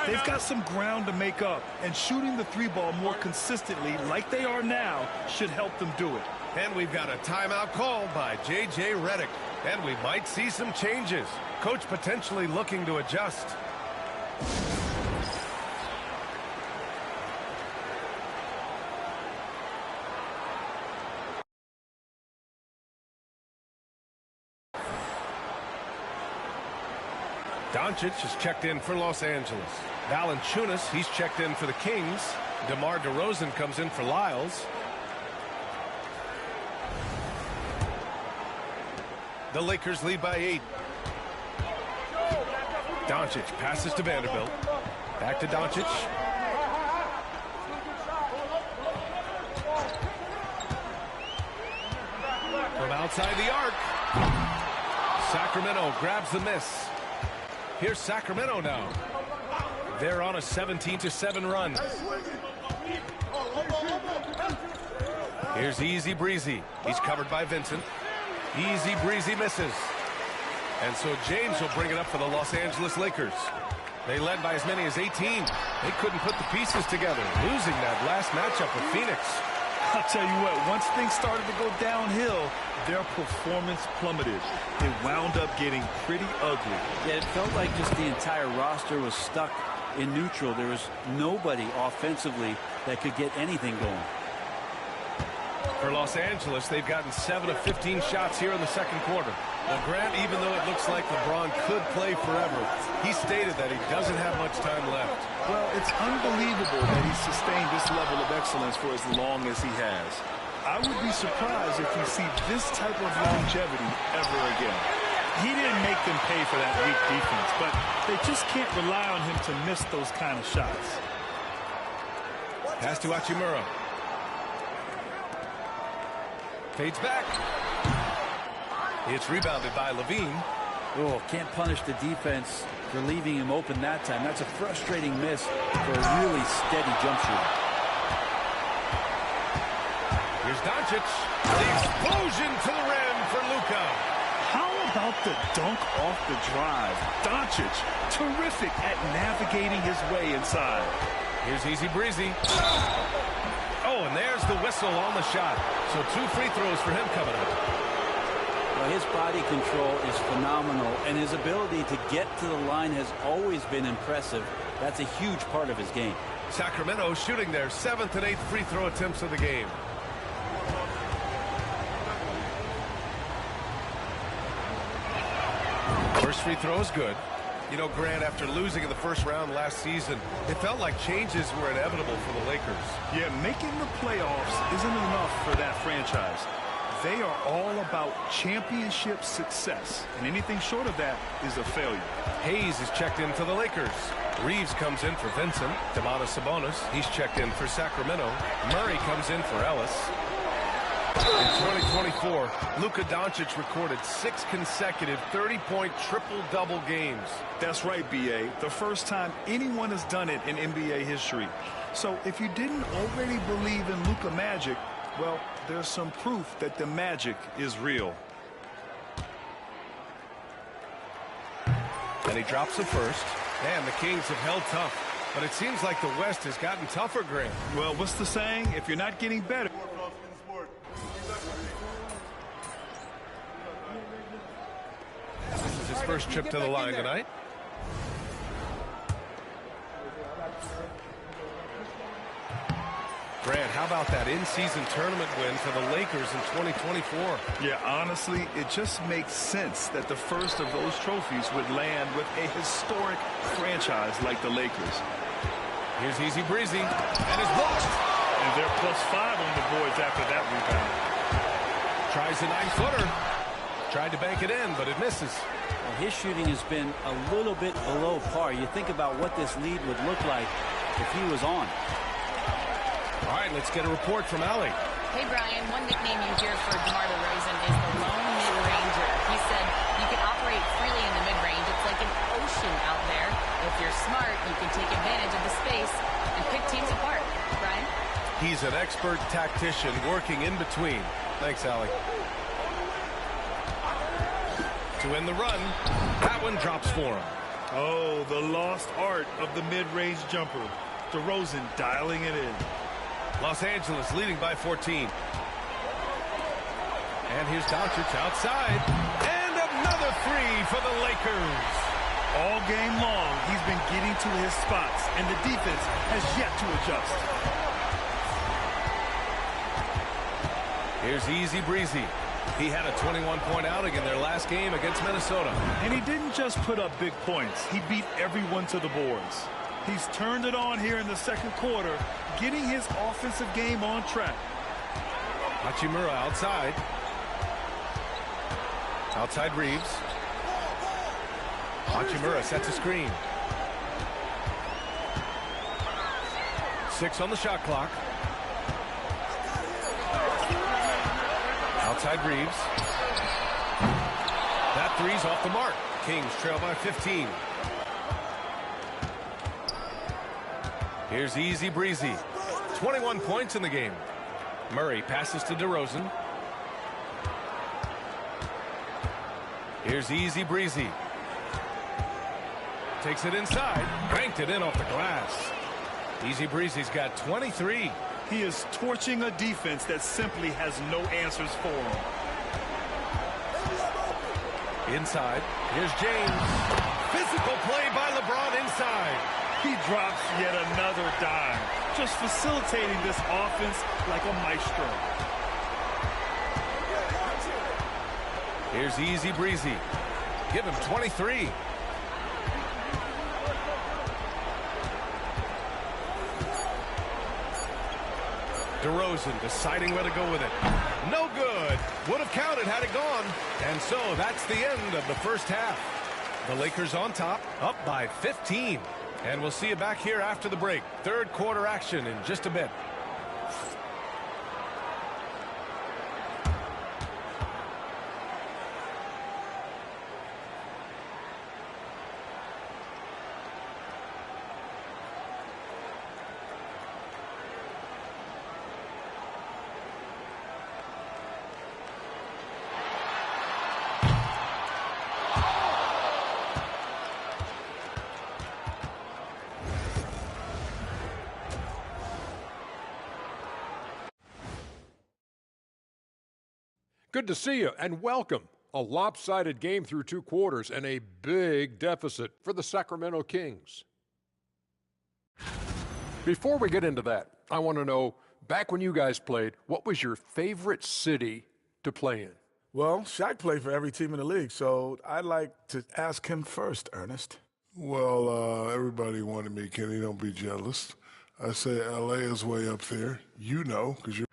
They've got some ground to make up, and shooting the 3-ball more consistently like they are now should help them do it. And we've got a timeout called by J.J. Redick. And we might see some changes. Coach potentially looking to adjust. Doncic is checked in for Los Angeles. Valanciunas, he's checked in for the Kings. DeMar DeRozan comes in for Lyles. The Lakers lead by 8. Doncic passes to Vanderbilt. Back to Doncic. From outside the arc. Sacramento grabs the miss. Here's Sacramento now. They're on a 17-7 run. Here's Easy Breezy. He's covered by Vincent. Easy Breezy misses. And so James will bring it up for the Los Angeles Lakers. They led by as many as 18. They couldn't put the pieces together, losing that last matchup with Phoenix. I'll tell you what, once things started to go downhill, their performance plummeted. It wound up getting pretty ugly. Yeah, it felt like just the entire roster was stuck in neutral. There was nobody offensively that could get anything going. For Los Angeles, they've gotten 7 of 15 shots here in the second quarter. Now, Grant, even though it looks like LeBron could play forever, he stated that he doesn't have much time left. Well, it's unbelievable that he's sustained this level of excellence for as long as he has. I would be surprised if we see this type of longevity ever again. He didn't make them pay for that weak defense, but they just can't rely on him to miss those kind of shots. Pass to Hachimura. Fades back. It's rebounded by Levine. Oh, can't punish the defense for leaving him open that time. That's a frustrating miss for a really steady jump shooter. Here's Doncic. The explosion to the rim for Luka. How about the dunk off the drive? Doncic, terrific at navigating his way inside. Here's Easy Breezy. Oh, and there's the whistle on the shot. So 2 free throws for him coming up. Well, his body control is phenomenal, and his ability to get to the line has always been impressive. That's a huge part of his game. Sacramento shooting their 7th and 8th free throw attempts of the game. First free throw is good. You know, Grant, after losing in the first round last season, it felt like changes were inevitable for the Lakers. Yeah, making the playoffs isn't enough for that franchise. They are all about championship success, and anything short of that is a failure. Hayes is checked in for the Lakers. Reeves comes in for Vincent. Domantas Sabonis, he's checked in for Sacramento. Murray comes in for Ellis. In 2024, Luka Doncic recorded 6 consecutive 30-point triple-double games. That's right, B.A. The first time anyone has done it in NBA history. So if you didn't already believe in Luka Magic, well, there's some proof that the magic is real. And he drops the first. And the Kings have held tough. But it seems like the West has gotten tougher, Grant. Well, what's the saying? If you're not getting better. This is his first trip to the line tonight. Grant, how about that in-season tournament win for the Lakers in 2024? Yeah, honestly, it just makes sense that the first of those trophies would land with a historic franchise like the Lakers. Here's Easy Breezy, and it's blocked. And they're +5 on the boards after that rebound. Tries a 9-footer. Tried to bank it in, but it misses. Well, his shooting has been a little bit below par. You think about what this lead would look like if he was on. All right, let's get a report from Allie. Hey, Brian, one nickname you hear for DeMar DeRozan is the lone mid-ranger. He said you can operate freely in the mid-range. It's like an ocean out there. If you're smart, you can take advantage of the space and pick teams apart. Brian? He's an expert tactician working in between. Thanks, Allie. To win the run, that one drops for him. Oh, the lost art of the mid-range jumper. DeRozan dialing it in. Los Angeles leading by 14. And here's Doncic outside. And another three for the Lakers. All game long, he's been getting to his spots, and the defense has yet to adjust. Here's Easy Breezy. He had a 21-point outing in their last game against Minnesota. And he didn't just put up big points. He beat everyone to the boards. He's turned it on here in the second quarter, getting his offensive game on track. Hachimura outside. Outside Reeves. Hachimura sets a screen. 6 on the shot clock. Outside Reeves. That three's off the mark. Kings trail by 15. Here's Easy Breezy. 21 points in the game. Murray passes to DeRozan. Here's Easy Breezy. Takes it inside. Banked it in off the glass. Easy Breezy's got 23. He is torching a defense that simply has no answers for him. Inside. Here's James. Physical play by LeBron inside. He drops yet another dime, just facilitating this offense like a maestro. Here's Easy Breezy. Give him 23. DeRozan deciding where to go with it. No good. Would have counted had it gone. And so that's the end of the first half. The Lakers on top, up by 15. And we'll see you back here after the break. Third quarter action in just a bit. Good to see you and welcome. A lopsided game through 2 quarters and a big deficit for the Sacramento Kings. Before we get into that, I want to know, back when you guys played, what was your favorite city to play in? Well, Shaq played for every team in the league, so I'd like to ask him first, Ernest. Well, everybody wanted me, Kenny. Don't be jealous. I say L.A. is way up there. You know, because you're...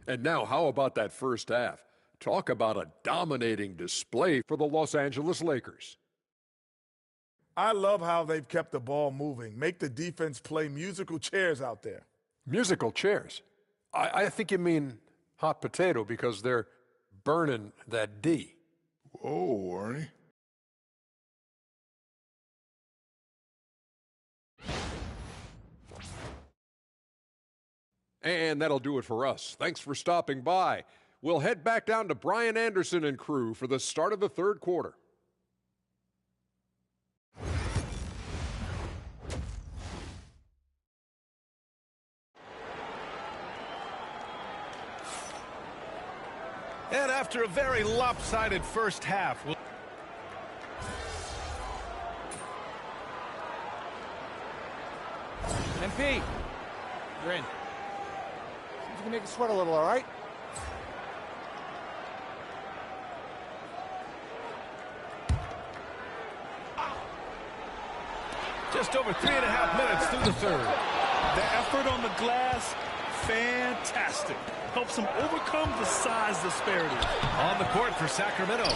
And now, how about that first half? Talk about a dominating display for the Los Angeles Lakers. I love how they've kept the ball moving. Make the defense play musical chairs out there. Musical chairs? I think you mean hot potato because they're burning that D. Whoa, Ernie. And that'll do it for us. Thanks for stopping by. We'll head back down to Brian Anderson and crew for the start of the third quarter. And after a very lopsided first half, MP, you're in. See if you can make it sweat a little, all right? just over 3.5 minutes through the third. The effort on the glass, fantastic. Helps them overcome the size disparity. On the court for Sacramento.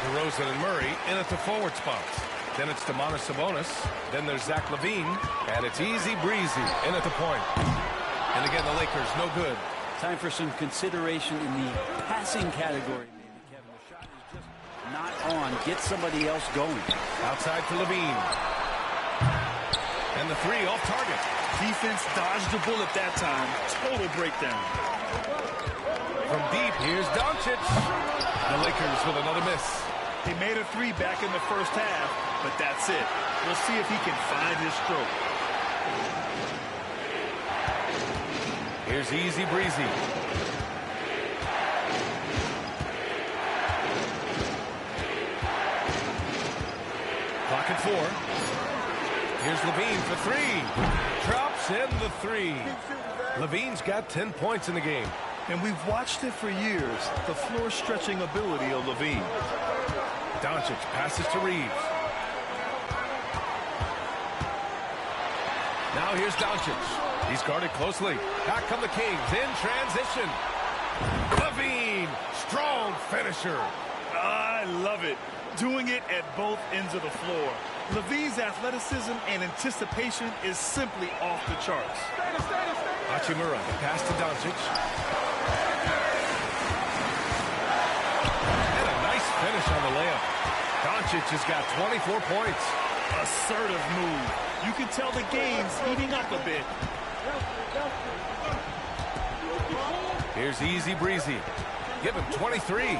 DeRozan and Murray in at the forward spots. Then it's Domantas Sabonis. Then there's Zach LaVine. And it's easy breezy in at the point. And again, the Lakers no good. Time for some consideration in the passing category, maybe, Kevin. The shot is just not on. Get somebody else going. Outside for LaVine. And the three off target. Defense dodged the bullet that time. Total breakdown. From deep, here's Doncic. The Lakers with another miss. He made a three back in the first half, but that's it. We'll see if he can find his stroke. Here's easy breezy. Clock at 4. Here's LaVine for three. Drops in the three. LaVine's got 10 points in the game. And we've watched it for years, the floor-stretching ability of LaVine. Doncic passes to Reeves. Now here's Doncic. He's guarded closely. Back come the Kings in transition. LaVine, strong finisher. I love it. Doing it at both ends of the floor. LaVine's athleticism and anticipation is simply off the charts. Hachimura, the pass to Doncic. And a nice finish on the layup. Doncic has got 24 points. Assertive move. You can tell the game's heating up a bit. Here's easy breezy. Give him 23.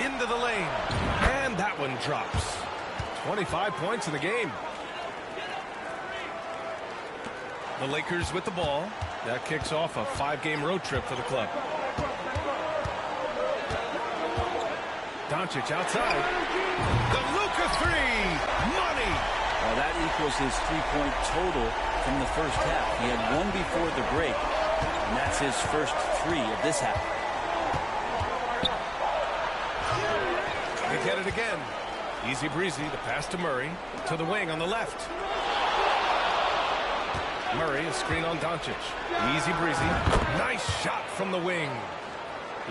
Into the lane. And that one drops. 25 points in the game. The Lakers with the ball. That kicks off a 5-game road trip for the club. Doncic outside. The Luka three. Money. Well, that equals his three-point total from the first half. He had one before the break, and that's his first three of this half. They get it again. Easy breezy, the pass to Murray. To the wing on the left. Murray, a screen on Doncic. Easy breezy. Nice shot from the wing.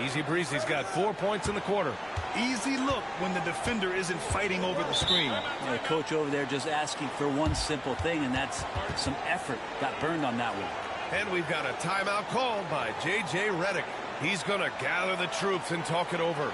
Easy breezy's got 4 points in the quarter. Easy look when the defender isn't fighting over the screen. The coach over there just asking for one simple thing, and that's some effort. Got burned on that one. And we've got a timeout called by J.J. Redick. He's going to gather the troops and talk it over.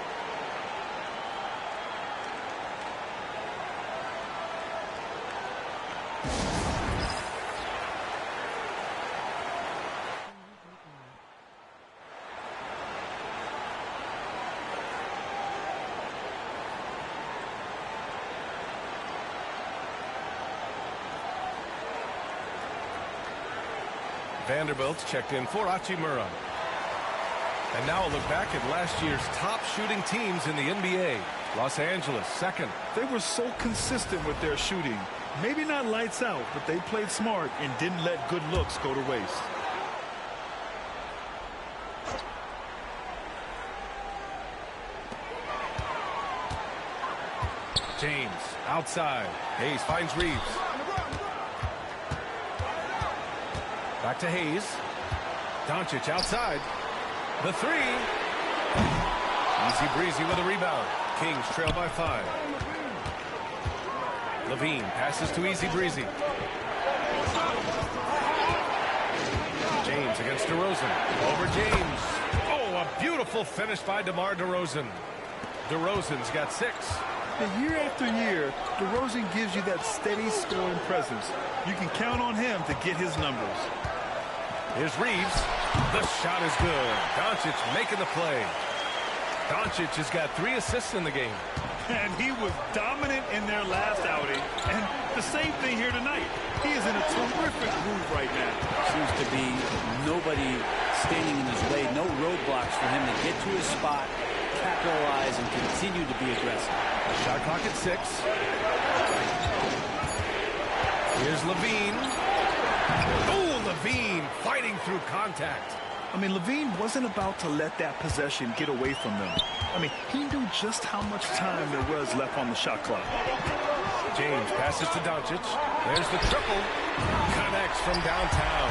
Vanderbilt checked in for Hachimura. And now a look back at last year's top shooting teams in the NBA. Los Angeles, second. They were so consistent with their shooting. Maybe not lights out, but they played smart and didn't let good looks go to waste. James outside. Hayes finds Reeves. Back to Hayes. Doncic outside. The three. Easy breezy with a rebound. Kings trail by 5. Levine passes to Easy breezy. James against DeRozan. Over James. Oh, a beautiful finish by DeMar DeRozan. DeRozan's got 6. Year after year, DeRozan gives you that steady scoring presence. You can count on him to get his numbers. Here's Reeves. The shot is good. Doncic making the play. Doncic has got 3 assists in the game. And he was dominant in their last outing. And the same thing here tonight. He is in a terrific groove right now. Seems to be nobody standing in his way. No roadblocks for him to get to his spot, capitalize, and continue to be aggressive. Shot clock at 6. Here's Levine. Oh, Levine fighting through contact. I mean, Levine wasn't about to let that possession get away from them. I mean, he knew just how much time there was left on the shot clock. James passes to Doncic. There's the triple. Connects from downtown.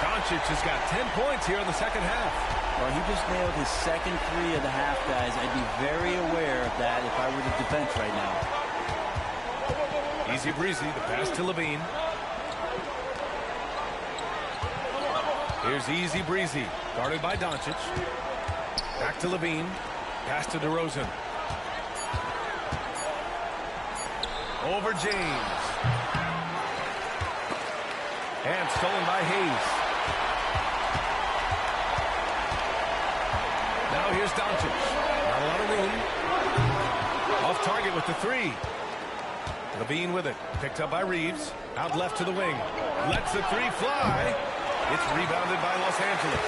Doncic has got 10 points here in the second half. Well, he just nailed his second 3 of the half, guys. I'd be very aware of that if I were the defense right now. Easy breezy, the pass to Levine. Here's Easy breezy, guarded by Doncic. Back to Levine. Pass to DeRozan. Over James. And stolen by Hayes. Now here's Doncic. Not a lot of room. Off target with the 3. Levine with it. Picked up by Reeves. Out left to the wing. Lets the 3 fly. It's rebounded by Los Angeles.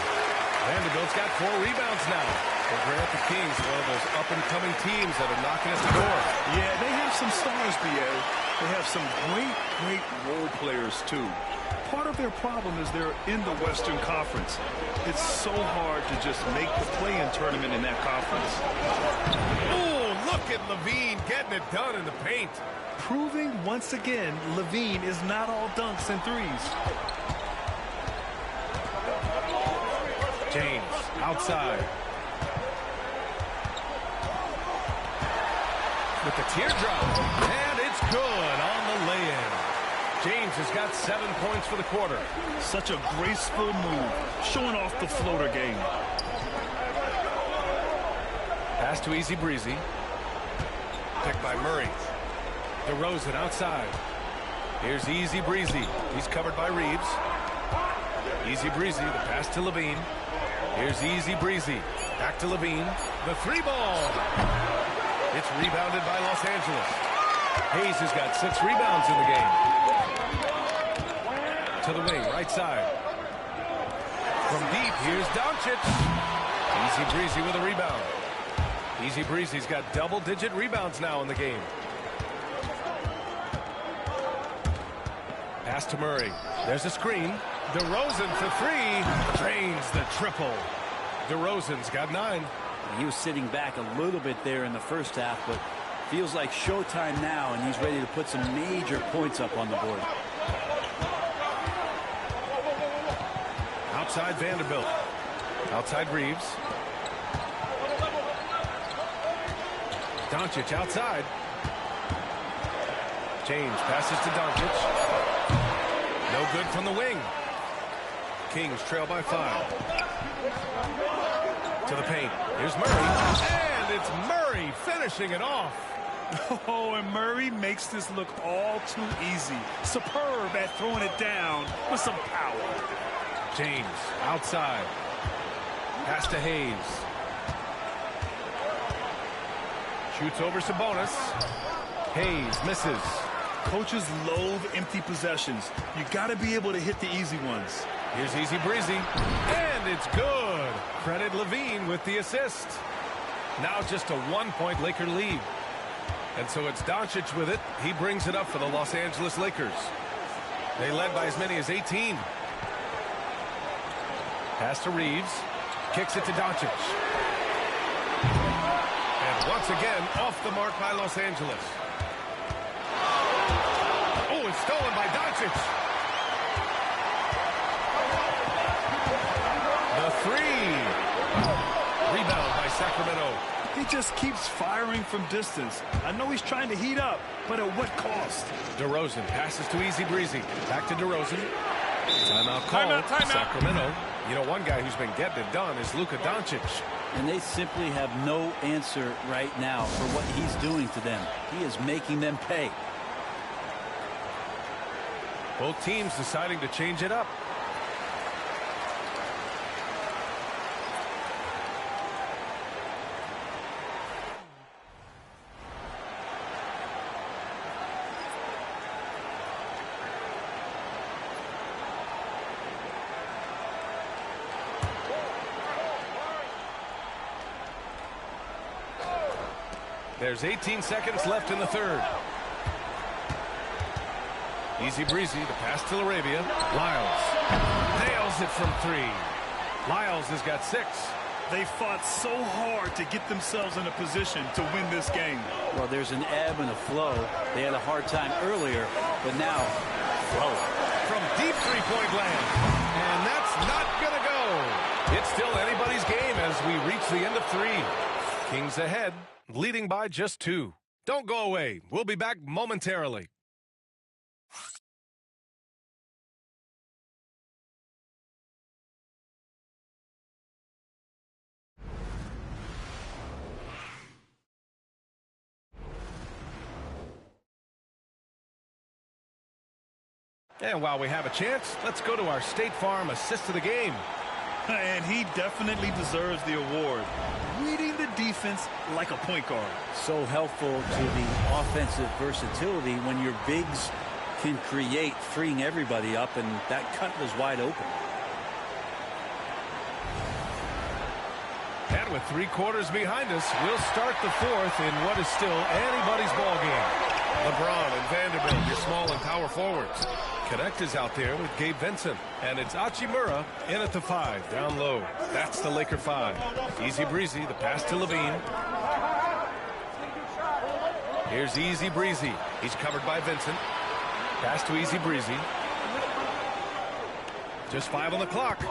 Vanderbilt's got 4 rebounds now. But Grant, the Kings, one of those up-and-coming teams that are knocking at the door. Yeah, they have some stars, B.A. They have some great role players, too. Part of their problem is they're in the Western Conference. It's so hard to just make the play-in tournament in that conference. Oh, look at Levine getting it done in the paint. Proving once again, Levine is not all dunks and threes. James outside. With the teardrop. And it's good on the lay-in. James has got 7 points for the quarter. Such a graceful move, showing off the floater game. Pass to Easy breezy. Picked by Murray. DeRozan outside. Here's Easy breezy. He's covered by Reeves. Easy breezy, the pass to Levine. Here's Easy breezy. Back to Levine. The 3 ball. It's rebounded by Los Angeles. Hayes has got 6 rebounds in the game. To the wing, right side. From deep, here's Doncic. Easy breezy with a rebound. Easy breezy's got double-digit rebounds now in the game. Pass to Murray. There's a screen. DeRozan for 3. Drains the triple. DeRozan's got 9. He was sitting back a little bit there in the first half, but feels like showtime now, and he's ready to put some major points up on the board. Outside Vanderbilt. Outside Reeves. Doncic outside. James passes to Doncic. No good from the wing. Kings trail by 5. To the paint. Here's Murray. And it's Murray finishing it off. Oh, and Murray makes this look all too easy. Superb at throwing it down with some power. James outside. Pass to Hayes. Shoots over Sabonis. Hayes misses. Coaches loathe empty possessions. You got to be able to hit the easy ones. Here's Easy breezy. And it's good. Credit Levine with the assist. Now just a 1-point Laker lead. And so it's Doncic with it. He brings it up for the Los Angeles Lakers. They led by as many as 18. Pass to Reeves. Kicks it to Doncic. And once again, off the mark by Los Angeles. Oh, it's stolen by Doncic. The 3. he just keeps firing from distance. I know he's trying to heat up, but at what cost? DeRozan passes to Easy Breezy. Back to DeRozan. Timeout call. Timeout. Sacramento. You know, one guy who's been getting it done is Luka Doncic. And they simply have no answer right now for what he's doing to them. He is making them pay. Both teams deciding to change it up. There's 18 seconds left in the third. Easy Breezy, the pass to Arabia. Lyles nails it from 3. Lyles has got 6. They fought so hard to get themselves in a position to win this game. Well, there's an ebb and a flow. They had a hard time earlier, but now, flow. From deep three-point land. And that's not going to go. It's still anybody's game as we reach the end of 3. Kings ahead, leading by just 2. Don't go away. We'll be back momentarily. And while we have a chance, let's go to our State Farm assist of the game. And he definitely deserves the award. Reading the defense like a point guard. So helpful to the offensive versatility when your bigs can create, freeing everybody up, and that cut was wide open. And with 3 quarters behind us, we'll start the 4th in what is still anybody's ball game. LeBron and Vanderbilt, your small and power forwards. Connect is out there with Gabe Vincent. And it's Hachimura in at the 5, down low. That's the Laker 5. Easy Breezy, the pass to Levine. Here's Easy Breezy. He's covered by Vincent. Pass to Easy Breezy. Just 5 on the clock.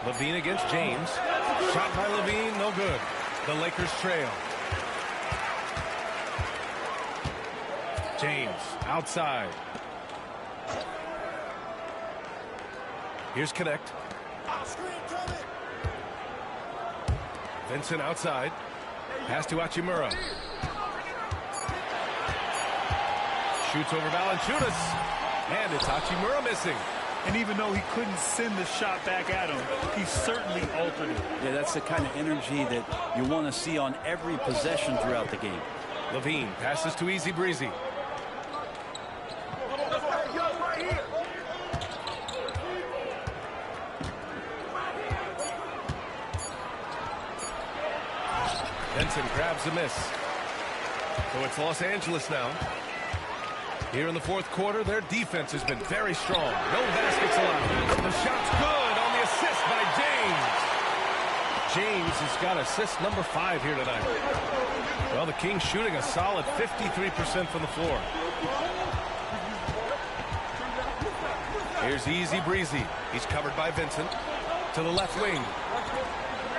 Levine against James. Shot by Levine, no good. The Lakers trail. James outside. Here's Connect. Vincent outside. Pass to Hachimura. Shoots over Valanciunas. And it's Hachimura missing. And even though he couldn't send the shot back at him, he certainly altered it. Yeah, that's the kind of energy that you want to see on every possession throughout the game. Levine passes to Easy Breezy. Benson grabs a miss. So it's Los Angeles now. Here in the 4th quarter, their defense has been very strong. No baskets allowed. The shot's good on the assist by James. James has got assist number 5 here tonight. Well, the Kings shooting a solid 53% from the floor. Here's Easy Breezy. He's covered by Vincent. To the left wing.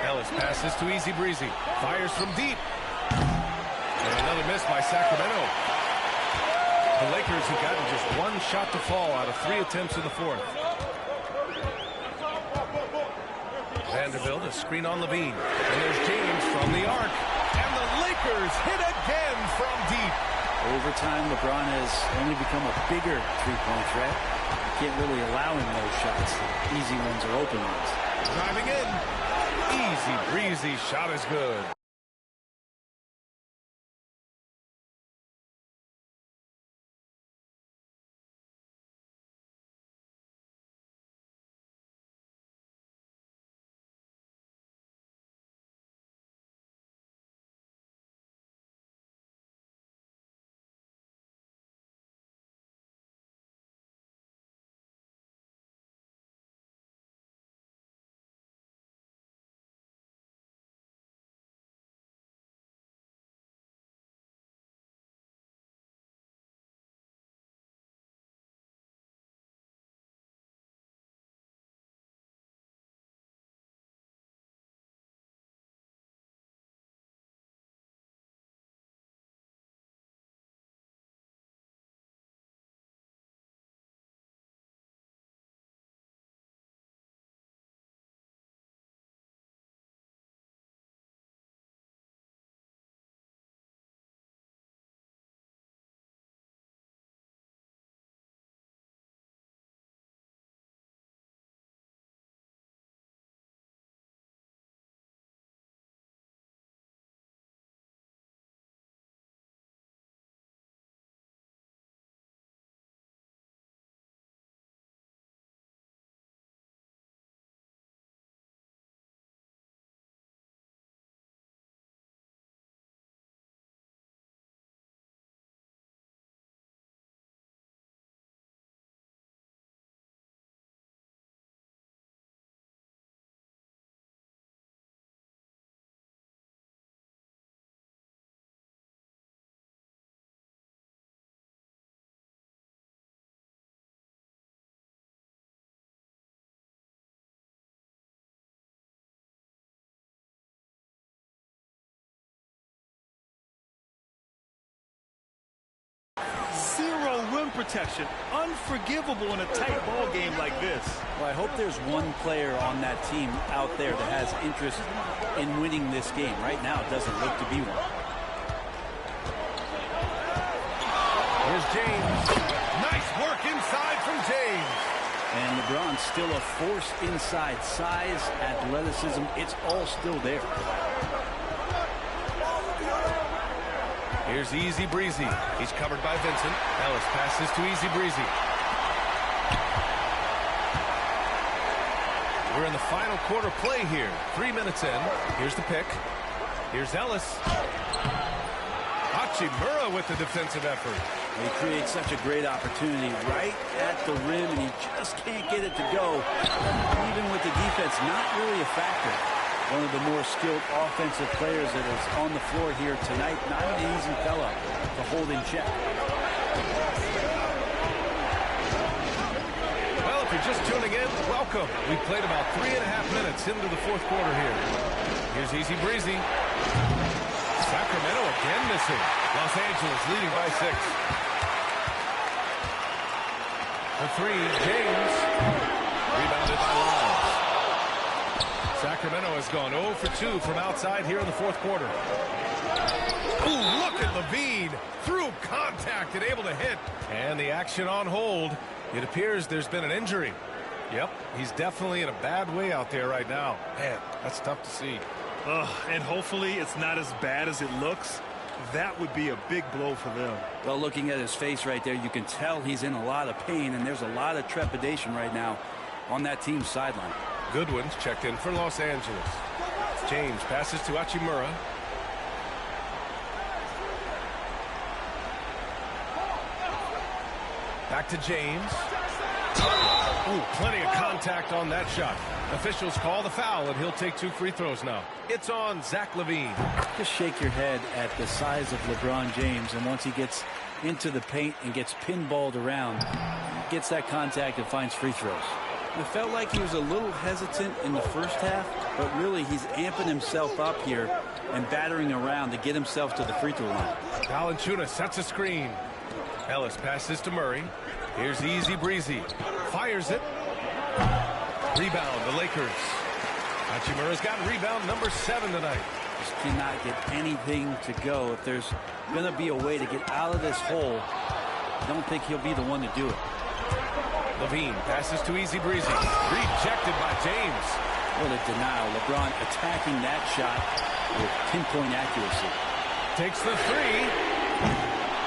Ellis passes to Easy Breezy. Fires from deep. And another miss by Sacramento. The Lakers have gotten just 1 shot to fall out of 3 attempts in the 4th. Vanderbilt, a screen on Levine. And there's James from the arc. And the Lakers hit again from deep. Over time, LeBron has only become a bigger three-point threat. You can't really allow him those shots. The easy ones are open ones. Driving in. Easy Breezy shot is good. Zero rim protection. Unforgivable in a tight ball game like this. Well, I hope there's one player on that team out there that has interest in winning this game. Right now, it doesn't look to be one. Here's James. Nice work inside from James. And LeBron's still a force inside. Size, athleticism, it's all still there. Here's Easy Breezy. He's covered by Vincent. Ellis passes to Easy Breezy. We're in the final quarter play here. 3 minutes in. Here's the pick. Here's Ellis. Hachimura with the defensive effort. He creates such a great opportunity right at the rim, and he just can't get it to go. Even with the defense, not really a factor. One of the more skilled offensive players that is on the floor here tonight. Not an easy fella to hold in check. Well, if you're just tuning in, welcome. We've played about 3.5 minutes into the fourth quarter here. Here's Easy Breezy. Sacramento again missing. Los Angeles leading by 6. For 3, James. Rebounded by Lyles. Sacramento has gone 0 for 2 from outside here in the fourth quarter. Ooh, look at Levine. Through contact and able to hit. And the action on hold. It appears there's been an injury. Yep, he's definitely in a bad way out there right now. Man, that's tough to see. And hopefully it's not as bad as it looks. That would be a big blow for them. Well, looking at his face right there, you can tell he's in a lot of pain, and there's a lot of trepidation right now on that team's sideline. Goodwin's checked in for Los Angeles. James passes to Hachimura. Back to James. Ooh, plenty of contact on that shot. Officials call the foul, and he'll take 2 free throws now. It's on Zach LaVine. Just shake your head at the size of LeBron James, and once he gets into the paint and gets pinballed around, gets that contact and finds free throws. It felt like he was a little hesitant in the first half, but really he's amping himself up here and battering around to get himself to the free throw line. Valanciunas sets a screen. Ellis passes to Murray. Here's Easy Breezy. Fires it. Rebound, the Lakers. Hachimura's got rebound number 7 tonight. Just cannot get anything to go. If there's going to be a way to get out of this hole, I don't think he'll be the one to do it. LaVine passes to Easy Breezy. Rejected by James. What a denial. LeBron attacking that shot with pinpoint accuracy. Takes the 3.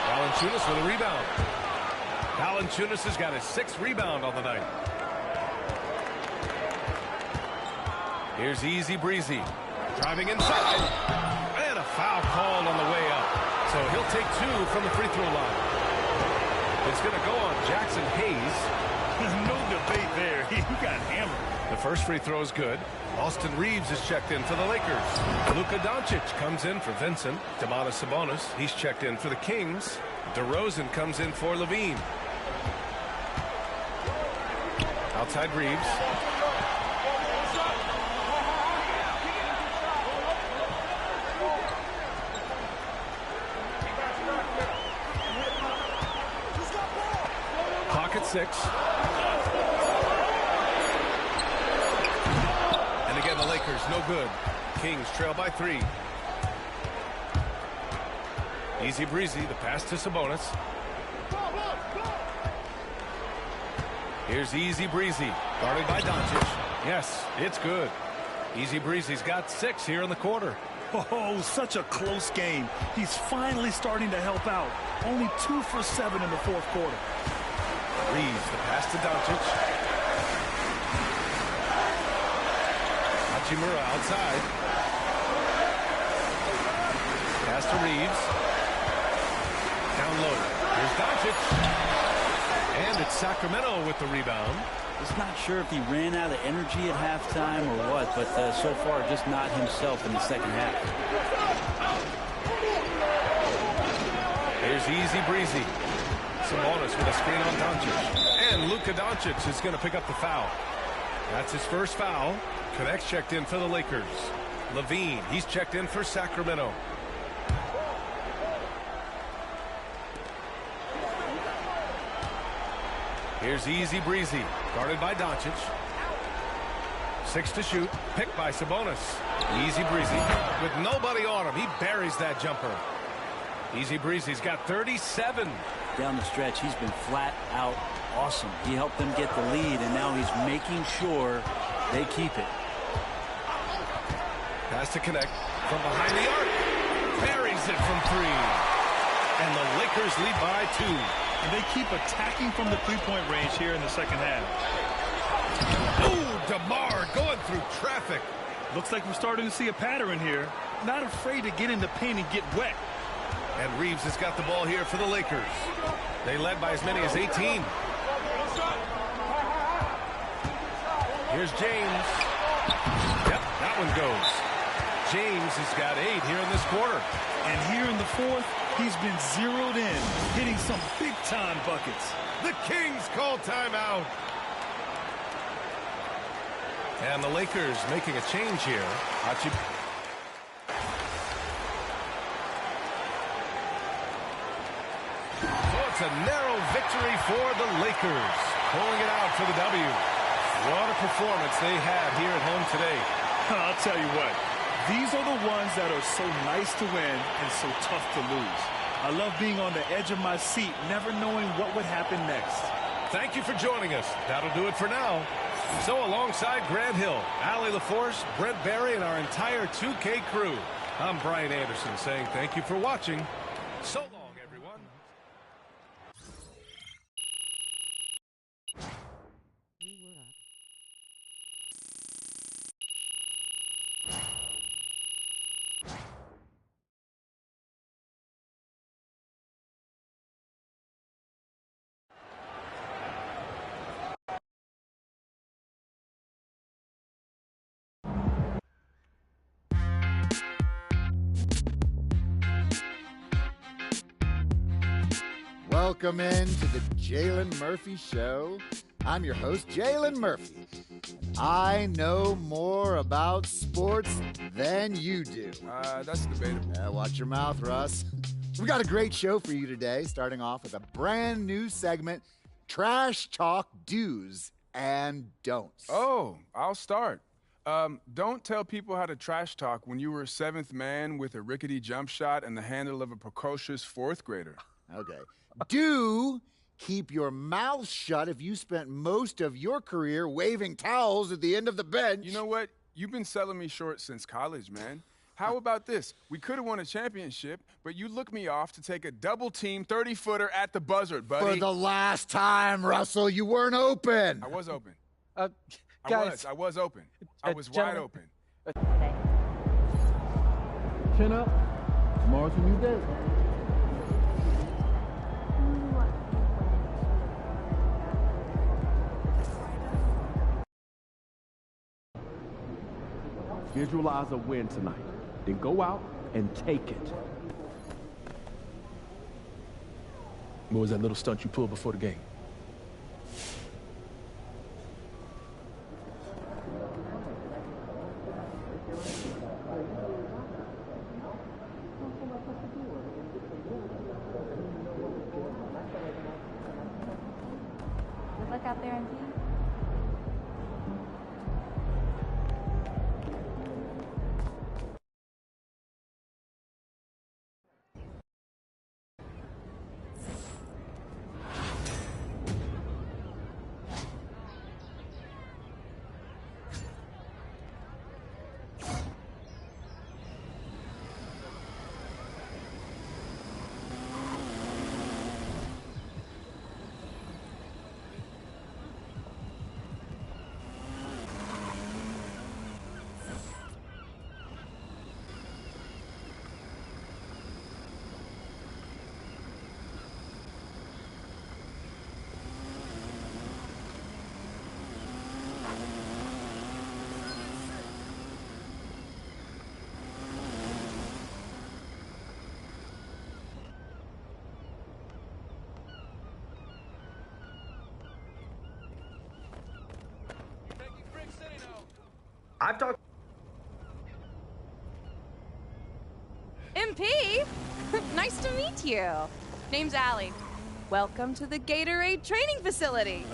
Valanciunas with a rebound. Valanciunas has got his 6th rebound on the night. Here's Easy Breezy. Driving inside. And a foul called on the way up. So he'll take 2 from the free throw line. It's going to go on Jackson Hayes. No debate there. He got hammered. The first free throw is good. Austin Reeves is checked in for the Lakers. Luka Doncic comes in for Vincent. Domantas Sabonis, he's checked in for the Kings. DeRozan comes in for LaVine. Outside Reeves. Clock at 6. And again, the Lakers, no good. Kings trail by 3. Easy Breezy, the pass to Sabonis. Here's Easy Breezy, guarded by Doncic. Yes, it's good. Easy Breezy's got 6 here in the quarter. Oh, such a close game. He's finally starting to help out. Only 2 for 7 in the fourth quarter. Reeves, the pass to Doncic. Hachimura outside. Pass to Reeves. Down low. Here's Doncic. And it's Sacramento with the rebound. Just not sure if he ran out of energy at halftime or what, but so far just not himself in the second half. Here's Easy Breezy. Sabonis with a screen on Doncic. And Luka Doncic is going to pick up the foul. That's his first foul. Connects checked in for the Lakers. LaVine, he's checked in for Sacramento. Here's Easy Breezy, guarded by Doncic. 6 to shoot, picked by Sabonis. Easy Breezy, with nobody on him, he buries that jumper. Easy Breezy's got 37. Down the stretch, he's been flat out awesome. He helped them get the lead, and now he's making sure they keep it. Has to connect from behind the arc. Buries it from 3. And the Lakers lead by 2. And they keep attacking from the three-point range here in the second half. Ooh, DeMar going through traffic. Looks like we're starting to see a pattern here. Not afraid to get in the paint and get wet. And Reeves has got the ball here for the Lakers. They led by as many as 18. Here's James. Yep, that one goes. James has got 8 here in this quarter. And here in the fourth, he's been zeroed in, hitting some big-time buckets. The Kings call timeout. And the Lakers making a change here. So it's a narrow victory for the Lakers. Pulling it out for the W. What a performance they had here at home today. I'll tell you what. These are the ones that are so nice to win and so tough to lose. I love being on the edge of my seat, never knowing what would happen next. Thank you for joining us. That'll do it for now. So alongside Grant Hill, Allie LaForce, Brent Barry, and our entire 2K crew, I'm Brian Anderson saying thank you for watching. So long, everyone. Welcome into the Jalen Murphy Show. I'm your host, Jalen Murphy. I know more about sports than you do. That's debatable. Watch your mouth, Russ. We got a great show for you today, starting off with a brand new segment, Trash Talk Do's and Don'ts. Oh, I'll start. Don't tell people how to trash talk when you were a 7th man with a rickety jump shot and the handle of a precocious 4th grader. Okay. Do keep your mouth shut if you spent most of your career waving towels at the end of the bench. You know what? You've been selling me short since college, man. How about this? We could have won a championship, but you looked me off to take a double-team 30-footer at the buzzer, buddy. For the last time, Russell, you weren't open. I was open. Guys. I was open. I was wide open. Chin up. Tomorrow's a new day. Visualize a win tonight. Then go out and take it. What was that little stunt you pulled before the game? Good luck out there, MP. I've talked. MP? Nice to meet you. Name's Allie. Welcome to the Gatorade training facility.